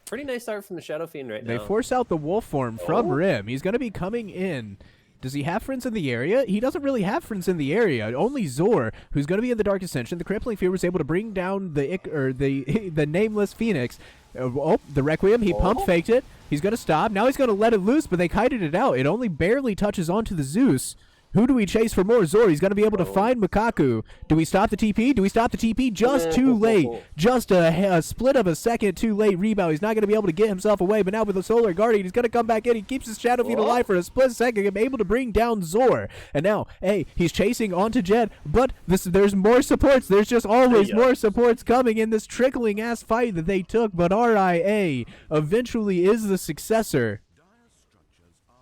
Speaker 2: Pretty nice start from the Shadow Fiend right now.
Speaker 1: They force out the wolf form from Rim. He's going to be coming in. Does he have friends in the area? He doesn't really have friends in the area. Only Zor, who's going to be in the Dark Ascension. The Crippling Fear was able to bring down the Nameless Phoenix. The Requiem, he pump faked it. He's going to stop. Now he's going to let it loose, but they kited it out. It only barely touches onto the Zeus. Who do we chase for more? Zor, he's going to be able to find Makaku. Do we stop the TP? Just too late. Just a split of a second too late. Rebound. He's not going to be able to get himself away, but now with the Solar Guardian, he's going to come back in. He keeps his Shadow Fiend alive for a split second, able to bring down Zor. And now, he's chasing onto Jed, but there's more supports. There's just always more supports coming in this trickling-ass fight that they took, but RIA eventually is the successor.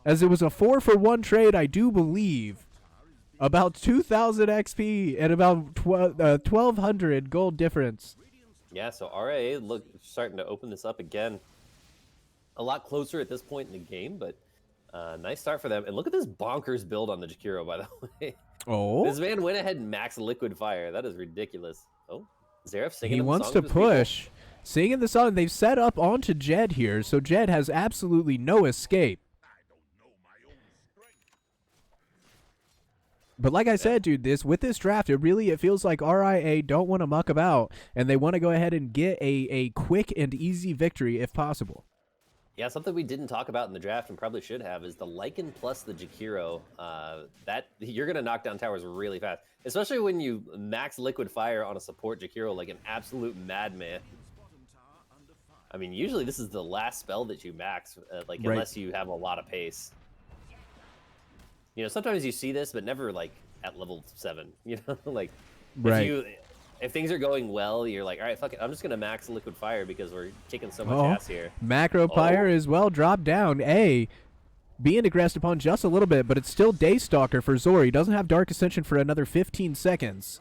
Speaker 1: As it was a 4-for-1 trade, I do believe. About 2,000 XP and about 1,200 gold difference.
Speaker 2: Yeah, so RIA starting to open this up again. A lot closer at this point in the game, but nice start for them. And look at this bonkers build on the Jakiro, by the way.
Speaker 1: Oh.
Speaker 2: This man went ahead and maxed Liquid Fire. That is ridiculous. Oh, Zeref singing
Speaker 1: He wants to push. People. Singing the song. They've set up onto Jed here, so Jed has absolutely no escape. But like I said, dude, with this draft, it feels like RIA don't want to muck about, and they want to go ahead and get a quick and easy victory if possible.
Speaker 2: Yeah, something we didn't talk about in the draft and probably should have is the Lycan plus the Jakiro. That you're going to knock down towers really fast, especially when you max Liquid Fire on a support Jakiro like an absolute madman. I mean, usually this is the last spell that you max, unless you have a lot of pace. Sometimes you see this, but never like at level 7. If things are going well, you're like, all right, fuck it, I'm just gonna max Liquid Fire because we're kicking so much ass here.
Speaker 1: Macro Pyre is well dropped down. Being aggressed upon just a little bit, but it's still Daystalker for Zor. He doesn't have Dark Ascension for another 15 seconds.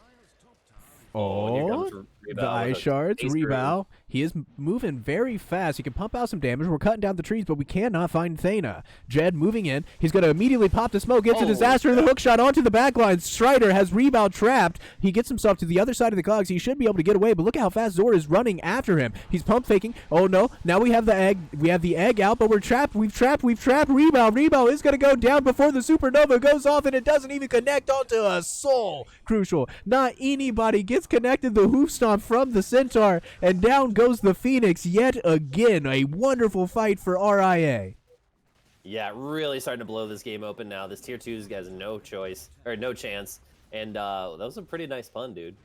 Speaker 1: The Ice Shards, Rebow. He is moving very fast. He can pump out some damage. We're cutting down the trees, but we cannot find Thana. Jed moving in. He's going to immediately pop the smoke. Gets a disaster in the hook shot onto the backline. Strider has Rebow trapped. He gets himself to the other side of the cogs. He should be able to get away, but look how fast Zor is running after him. He's pump faking. Oh no. Now we have the egg. We have the egg out, but we're trapped. We've trapped Rebow. Rebow is going to go down before the supernova goes off, and it doesn't even connect onto a soul. Crucial. Not anybody gets connected. The hoof stomp from the Centaur, and down goes the Phoenix yet again. A wonderful fight for RIA.
Speaker 2: Yeah, really starting to blow this game open now. This tier 2 has no chance. And that was a pretty nice pun, dude.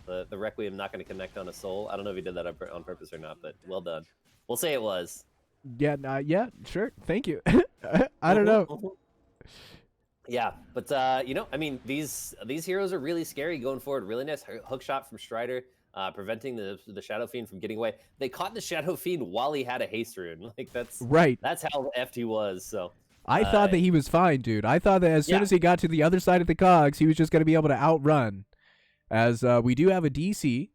Speaker 2: The Requiem not going to connect on a soul. I don't know if he did that on purpose or not, but well done. We'll say it was.
Speaker 1: Yeah, yeah, sure. Thank you. I don't know.
Speaker 2: Yeah, but I mean, these heroes are really scary going forward. Really nice hook shot from Strider, preventing the Shadow Fiend from getting away. They caught the Shadow Fiend while he had a haste rune. Like
Speaker 1: Right.
Speaker 2: that's how effed he was. So
Speaker 1: I thought that he was fine, dude. I thought that as soon as he got to the other side of the cogs, he was just going to be able to outrun. As we do have a DC.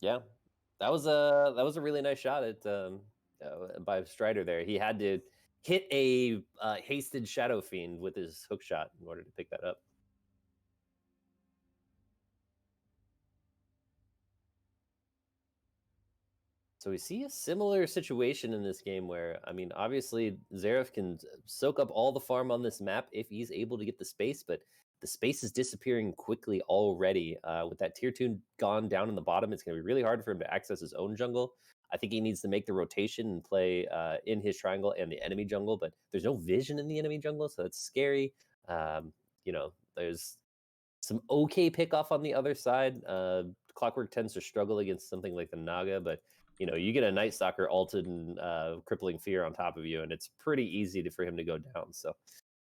Speaker 2: Yeah, that was a really nice shot at by Strider there. He had to hit a hasted Shadow Fiend with his hook shot in order to pick that up. So we see a similar situation in this game where, I mean, obviously Xerath can soak up all the farm on this map if he's able to get the space, but the space is disappearing quickly already. With that tier 2 gone down in the bottom, it's going to be really hard for him to access his own jungle. I think he needs to make the rotation and play in his triangle and the enemy jungle, but there's no vision in the enemy jungle, so that's scary. There's some okay pickoff on the other side. Clockwork tends to struggle against something like the Naga, but you get a Night Stalker ulted and crippling fear on top of you, and it's pretty easy for him to go down. So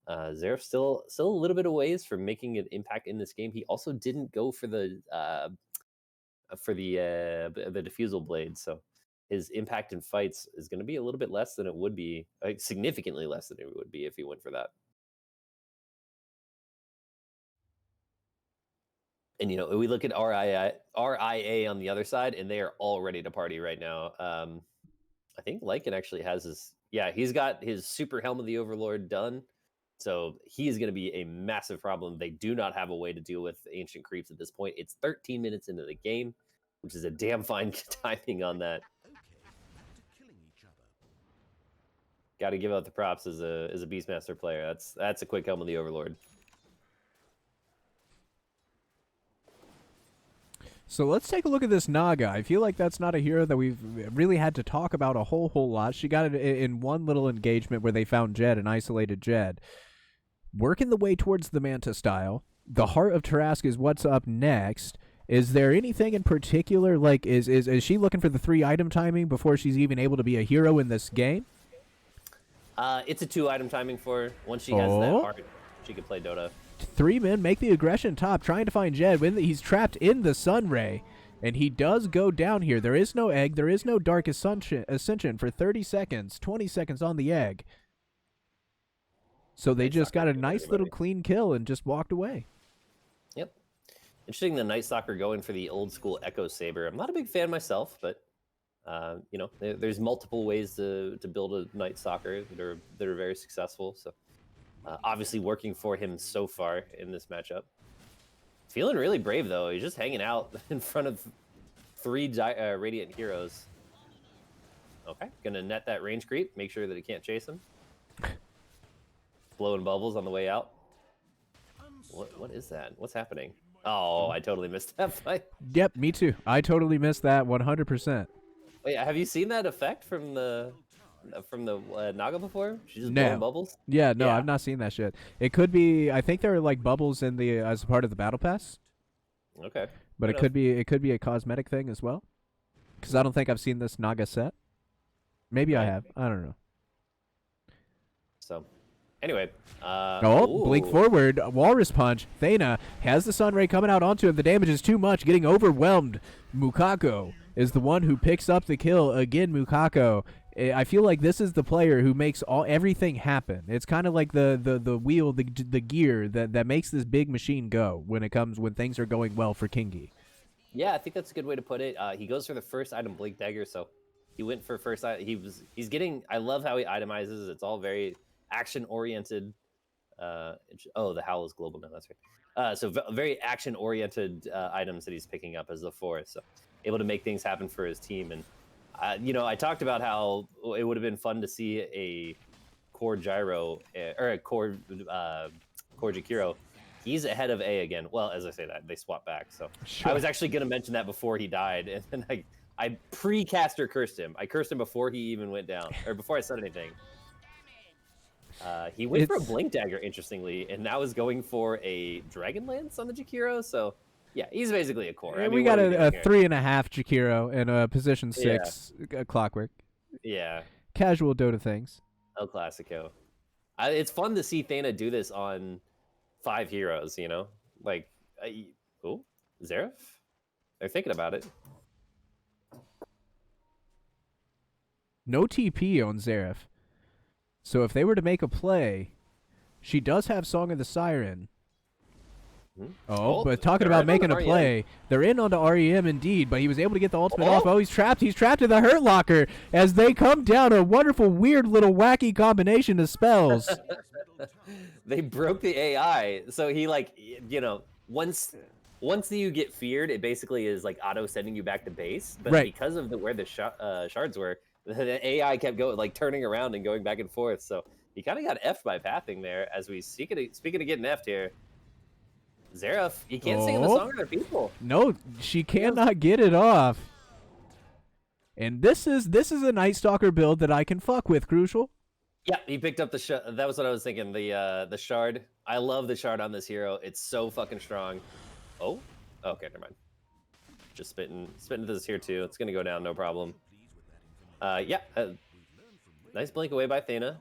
Speaker 2: Xerath still a little bit of ways from making an impact in this game. He also didn't go for the diffusal blade, so his impact in fights is going to be a little bit less than it would be, like significantly less than it would be if he went for that. And we look at RIA on the other side, and they are all ready to party right now. I think Lycan actually has his. Yeah, he's got his super Helm of the Overlord done, so he's going to be a massive problem. They do not have a way to deal with ancient creeps at this point. It's 13 minutes into the game, which is a damn fine timing on that.
Speaker 3: Okay, back to killing each other.
Speaker 2: Got to give out the props as a Beastmaster player. That's a quick Helm of the Overlord.
Speaker 1: So let's take a look at this Naga. I feel like that's not a hero that we've really had to talk about a whole lot. She got it in one little engagement where they found Jed and isolated Jed. Working the way towards the Manta style. The Heart of Tarask is what's up next. Is there anything in particular, like, is she looking for the 3-item timing before she's even able to be a hero in this game?
Speaker 2: It's a 2-item timing for her. Once she has that heart, she can play Dota.
Speaker 1: 3 men make the aggression top, trying to find Jed. He's trapped in the Sunray, and he does go down here. There is no egg. There is no Dark Ascension for 30 seconds, 20 seconds on the egg. So they just got a nice little clean kill and just walked away.
Speaker 2: Yep. Interesting, the Night Stalker going for the old school Echo Saber. I'm not a big fan myself, but there's multiple ways to build a Night Stalker that are very successful. So obviously working for him so far in this matchup. Feeling really brave though. He's just hanging out in front of 3 Radiant heroes. Okay, gonna net that range creep. Make sure that he can't chase him. Blowing bubbles on the way out. What is that? What's happening? Oh, I totally missed that fight.
Speaker 1: Yep, me too. I totally missed that 100%.
Speaker 2: Wait, have you seen that effect from the Naga before? She's just blowing bubbles?
Speaker 1: Yeah, no, I've not seen that shit. It could be, I think there are like bubbles in the as part of the battle pass.
Speaker 2: Okay.
Speaker 1: But it could be a cosmetic thing as well. Because I don't think I've seen this Naga set. Maybe I have. I don't know.
Speaker 2: So, anyway.
Speaker 1: Blink forward. Walrus Punch. Thena has the Sunray coming out onto him. The damage is too much. Getting overwhelmed. Mukako is the one who picks up the kill. Again, Mukako. I feel like this is the player who makes everything happen. It's kind of like the wheel, the gear that makes this big machine go when things are going well for KNGI.
Speaker 2: Yeah, I think that's a good way to put it. He goes for the first item, Blink Dagger, so he went for first item. He's getting. I love how he itemizes. It's all very action oriented. The Howl is global now. That's right. So very action oriented items that he's picking up as the force. So able to make things happen for his team. And I talked about how it would have been fun to see a core gyro or a core Jakiro. He's ahead of A again. Well, as I say that, they swap back. So sure. I was actually going to mention that before he died, and then I pre-caster cursed him. I cursed him before he even went down, or before I said anything. He went for a Blink Dagger, interestingly, and now is going for a Dragon Lance on the Jakiro. So yeah, he's basically a core.
Speaker 1: I mean, we got a 3.5 Jakiro and a position 6 Clockwork.
Speaker 2: Yeah.
Speaker 1: Casual Dota things.
Speaker 2: El Clasico. It's fun to see Thana do this on 5 heroes, you know? Like, oh, Xerath? They're thinking about it.
Speaker 1: No TP on Xerath. So if they were to make a play, she does have Song of the Siren. Oh, but talking about making a play, they're in onto REM indeed, but he was able to get the ultimate off. Oh, he's trapped. He's trapped in the Hurt Locker as they come down. A wonderful, weird little wacky combination of spells.
Speaker 2: They broke the AI, so he like, you know, once you get feared, it basically is like auto sending you back to base. But because of where the shards were, the AI kept going, like turning around and going back and forth. So he kind of got effed by pathing there. As we speaking of getting effed here. Xerath, you can't sing the song of their people.
Speaker 1: No, she cannot get it off. And this is a Night Stalker build that I can fuck with, Crucial.
Speaker 2: Yeah, he picked up the that was what I was thinking. The shard. I love the shard on this hero. It's so fucking strong. Oh, okay, never mind. Just spitting this here too. It's gonna go down, no problem. Yeah, nice blink away by Thana.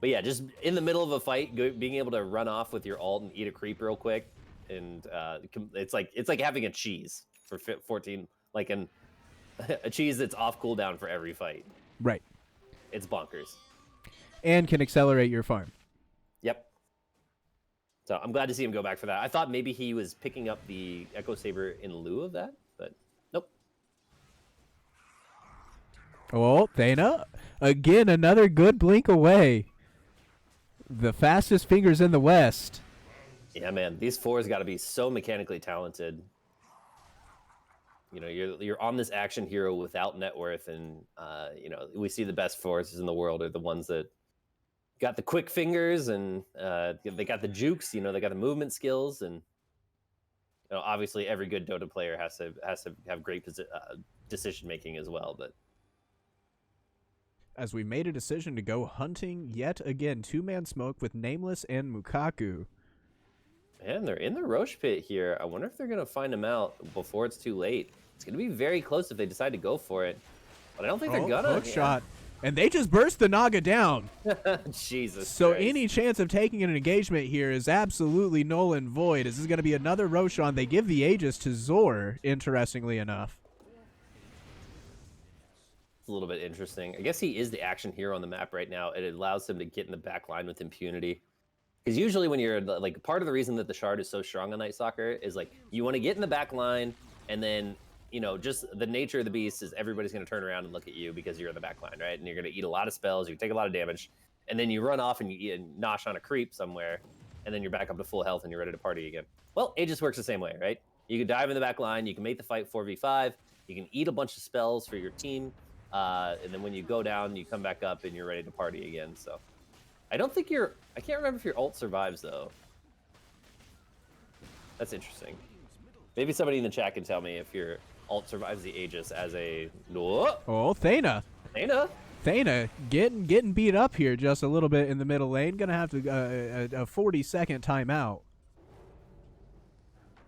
Speaker 2: But yeah, just in the middle of a fight, being able to run off with your ult and eat a creep real quick, and it's like having a cheese for 14, like a cheese that's off cooldown for every fight.
Speaker 1: Right.
Speaker 2: It's bonkers.
Speaker 1: And can accelerate your farm.
Speaker 2: Yep. So I'm glad to see him go back for that. I thought maybe he was picking up the Echo Saber in lieu of that, but nope.
Speaker 1: Oh, Thana. Again, another good blink away. The fastest fingers in the West.
Speaker 2: Yeah, man. These 4s got to be so mechanically talented. You know, you're on this action hero without net worth, and you know, we see the best 4s in the world are the ones that got the quick fingers, and they got the jukes. You know, they got the movement skills, and you know, obviously every good Dota player has to have great decision making as well. But
Speaker 1: as we made a decision to go hunting yet again, 2-man smoke with Nameless and Mukaku.
Speaker 2: Man, they're in the Roche pit here. I wonder if they're gonna find him out before it's too late. It's gonna be very close if they decide to go for it, but I don't think they're gonna.
Speaker 1: Hook shot, and they just burst the Naga down.
Speaker 2: Jesus.
Speaker 1: So
Speaker 2: Christ.
Speaker 1: any chance of taking an engagement here is absolutely null and void. This is going to be another Roshan. They give the Aegis to Zor, interestingly enough.
Speaker 2: It's a little bit interesting. I guess he is the action hero on the map right now. It allows him to get in the back line with impunity. Because usually when you're, like, part of the reason that the shard is so strong on Night Stalker is, like, you want to get in the back line, and then, you know, just the nature of the beast is everybody's going to turn around and look at you because you're in the back line, right? And you're going to eat a lot of spells, you take a lot of damage, and then you run off and you nosh on a creep somewhere, and then you're back up to full health and you're ready to party again. Well, Aegis works the same way, right? You can dive in the back line, you can make the fight 4v5, you can eat a bunch of spells for your team, and then when you go down, you come back up and you're ready to party again, so... I can't remember if your ult survives, though. That's interesting. Maybe somebody in the chat can tell me if your ult survives the Aegis as a...
Speaker 1: Oh, Thana. Thana getting beat up here just a little bit in the middle lane. Gonna have to a 40-second timeout.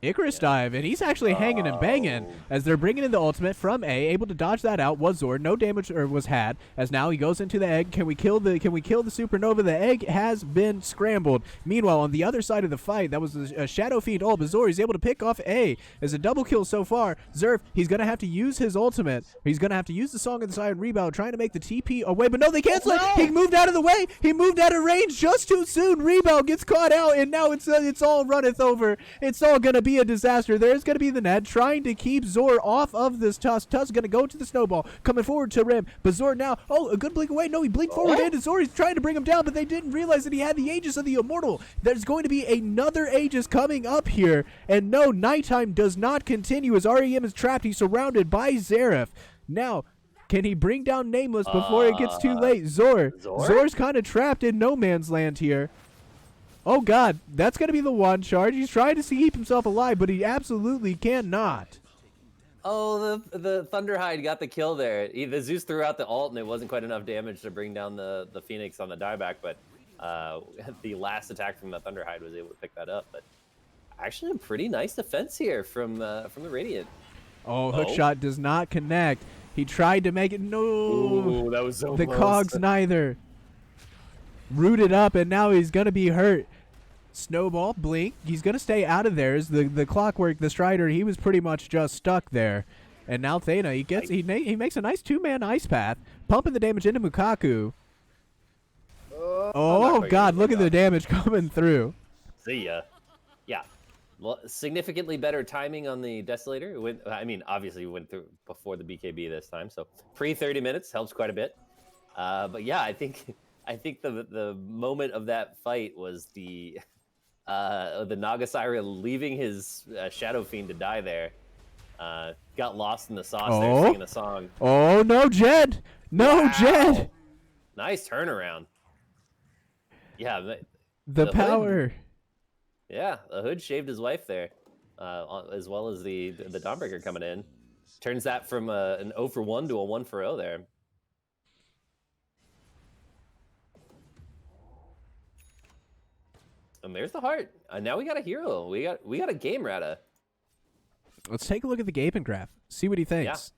Speaker 1: Icarus dive, and he's actually hanging and banging as they're bringing in the ultimate from A, able to dodge that out. Was Zord, no damage was had, as now he goes into the egg. Can we kill the supernova? The egg has been scrambled. Meanwhile, on the other side of the fight, that was a Shadow Fiend ult, but Zord is able to pick off A as a double kill so far. Zerf, he's gonna have to use his ultimate. He's gonna have to use the Song of the Siren rebound, trying to make the TP away, but no, they cancel it. He moved out of the way. He moved out of range just too soon. Rebound gets caught out, and now it's all runneth over. It's all gonna be a disaster. There's going to be the Ned trying to keep Zor off of this Tusk. Tusk going to go to the snowball, coming forward to Rim, but Zor now, a good blink away. No, he blinked forward into Zor. He's trying to bring him down, but they didn't realize that he had the Aegis of the Immortal. There's going to be another Aegis coming up here, and no, nighttime does not continue as REM is trapped. He's surrounded by Xerath. Now, can he bring down Nameless before it gets too late? Zor's kind of trapped in no man's land here. Oh, God, that's going to be the one charge. He's trying to keep himself alive, but he absolutely cannot.
Speaker 2: Oh, the Thunderhide got the kill there. The Zeus threw out the ult, and it wasn't quite enough damage to bring down the Phoenix on the dieback, but the last attack from the Thunderhide was able to pick that up. But actually, a pretty nice defense here from the Radiant.
Speaker 1: Oh, hookshot does not connect. He tried to make it. No.
Speaker 2: Ooh, that was so
Speaker 1: the
Speaker 2: close.
Speaker 1: cogs neither. rooted up, and now he's going to be hurt. Snowball, blink. He's going to stay out of there. As the Clockwork, the Strider, he was pretty much just stuck there. And now Thana, he makes a nice 2-man ice path, pumping the damage into Mukaku. Oh God, look at the damage coming through.
Speaker 2: See ya. Yeah. Well, significantly better timing on the Desolator. It went, I mean, obviously it went through before the BKB this time, so pre 30 minutes helps quite a bit. But yeah, I think the moment of that fight was the Naga Siren leaving his Shadow Fiend to die there. Got lost in the sauce there, singing a song.
Speaker 1: Oh no, Jed! No, wow. Jed!
Speaker 2: Nice turnaround. Yeah,
Speaker 1: the power.
Speaker 2: Hood, yeah, the Hood shaved his wife there, as well as the Dawnbreaker coming in. Turns that from an 0 for 1 to a 1 for 0 there. And there's the heart. Now we got a hero. We got a game, Rada.
Speaker 1: Let's take a look at the Gaping graph. See what he thinks.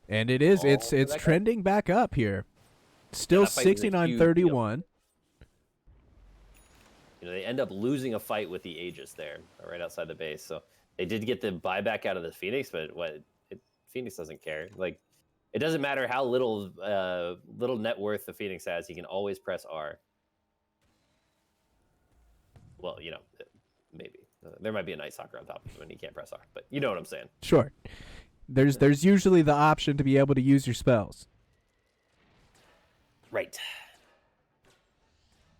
Speaker 1: Yeah. And it's trending back up here. Still 69-31.
Speaker 2: You know, they end up losing a fight with the Aegis there, right outside the base. So they did get the buyback out of the Phoenix, but Phoenix doesn't care. Like, it doesn't matter how little net worth the Phoenix has. He can always press R. Well, you know, maybe there might be an Ice Soccer on top of him and he can't press R, but you know what I'm saying.
Speaker 1: Sure. There's usually the option to be able to use your spells.
Speaker 2: Right.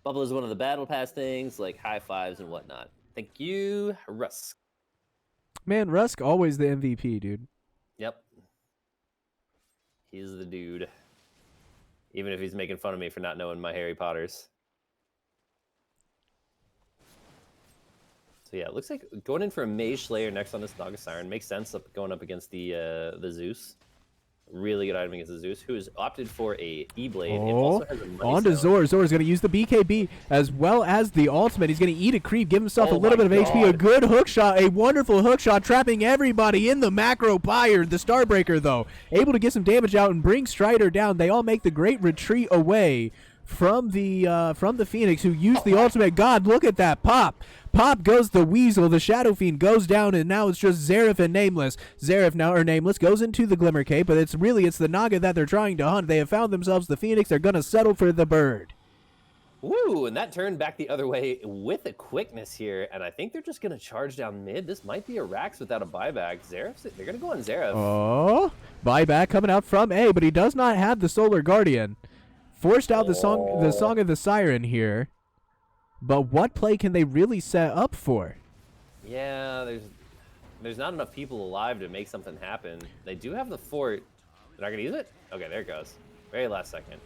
Speaker 2: Bubble is one of the battle pass things, like high fives and whatnot. Thank you, Rusk.
Speaker 1: Man, Rusk always the MVP, dude.
Speaker 2: Yep. He's the dude. Even if he's making fun of me for not knowing my Harry Potters. So yeah, it looks like going in for a Mage Slayer next on this Naga Siren makes sense. Going up against the Zeus. Really good item against the Zeus, who has opted for a E-Blade.
Speaker 1: Oh, on to Zor. Zor's going to use the BKB as well as the ultimate. He's going to eat a creep, give himself a little bit of HP. A good hook shot, a wonderful hook shot, trapping everybody in the macro pyre. The Starbreaker, though, able to get some damage out and bring Strider down. They all make the great retreat away from the Phoenix, who used the ultimate. God, look at that pop. Pop goes the Weasel, the Shadow Fiend goes down, and now it's just Xerath and Nameless. Xerath now, or Nameless, goes into the Glimmer Cape, but it's the Naga that they're trying to hunt. They have found themselves the Phoenix. They're going to settle for the bird.
Speaker 2: Woo, and that turned back the other way with a quickness here, and I think they're just going to charge down mid. This might be a Rax without a buyback. Xerath, they're going to go on Xerath.
Speaker 1: Oh, buyback coming out from A, but he does not have the Solar Guardian. Forced out the song of the Siren here. But what play can they really set up for?
Speaker 2: Yeah, there's not enough people alive to make something happen. They do have the fort. They're not going to use it? Okay, there it goes. Very last second.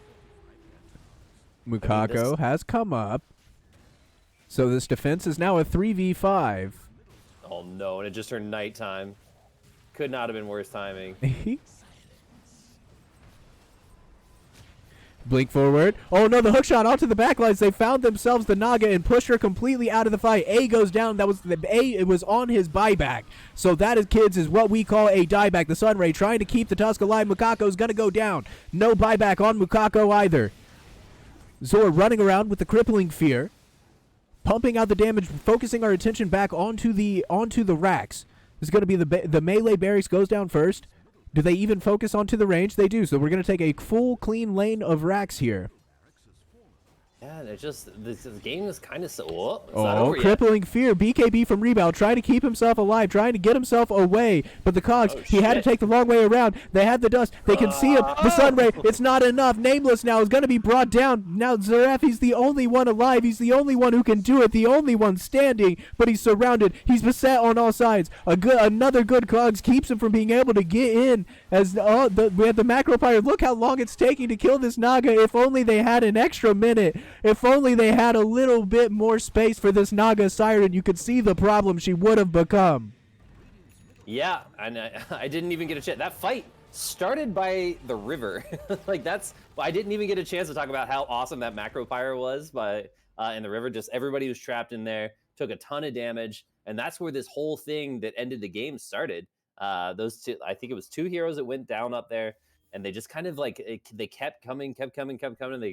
Speaker 1: Mukako has come up. So this defense is now a 3v5.
Speaker 2: Oh no, and it just turned nighttime. Could not have been worse timing.
Speaker 1: Blink forward. Oh no, the hookshot onto the backlines. They found themselves the Naga and pushed her completely out of the fight. A goes down. That was it was on his buyback. So that is, kids, is what we call a dieback. The Sunray trying to keep the Tusk alive. Mukako's gonna go down. No buyback on Mukako either. Zor running around with the crippling fear, pumping out the damage, focusing our attention back onto the racks. This is gonna be the melee barracks goes down first. Do they even focus onto the range? They do. So we're going to take a full, clean lane of racks here.
Speaker 2: Yeah, they're just, this game is kind of so, it's not over
Speaker 1: crippling
Speaker 2: yet.
Speaker 1: fear. BKB from Rebound, trying to keep himself alive, trying to get himself away. But the Cogs, he had to take the long way around. They had the dust. They can see him. The Sunray, it's not enough. Nameless now is going to be brought down. Now Xerath, he's the only one alive. He's the only one who can do it. The only one standing, but he's surrounded. He's beset on all sides. Another good Cogs keeps him from being able to get in. As we had the macro pyre. Look how long it's taking to kill this Naga. If only they had an extra minute. If only they had a little bit more space for this Naga Siren, you could see the problem she would have become.
Speaker 2: Yeah, and I didn't even get a chance. That fight started by the river. Like, I didn't even get a chance to talk about how awesome that macro pyre was in the river. Just everybody was trapped in there, took a ton of damage, and that's where this whole thing that ended the game started. Those two, I think it was 2 heroes that went down up there, and they just kind of like, they kept coming. They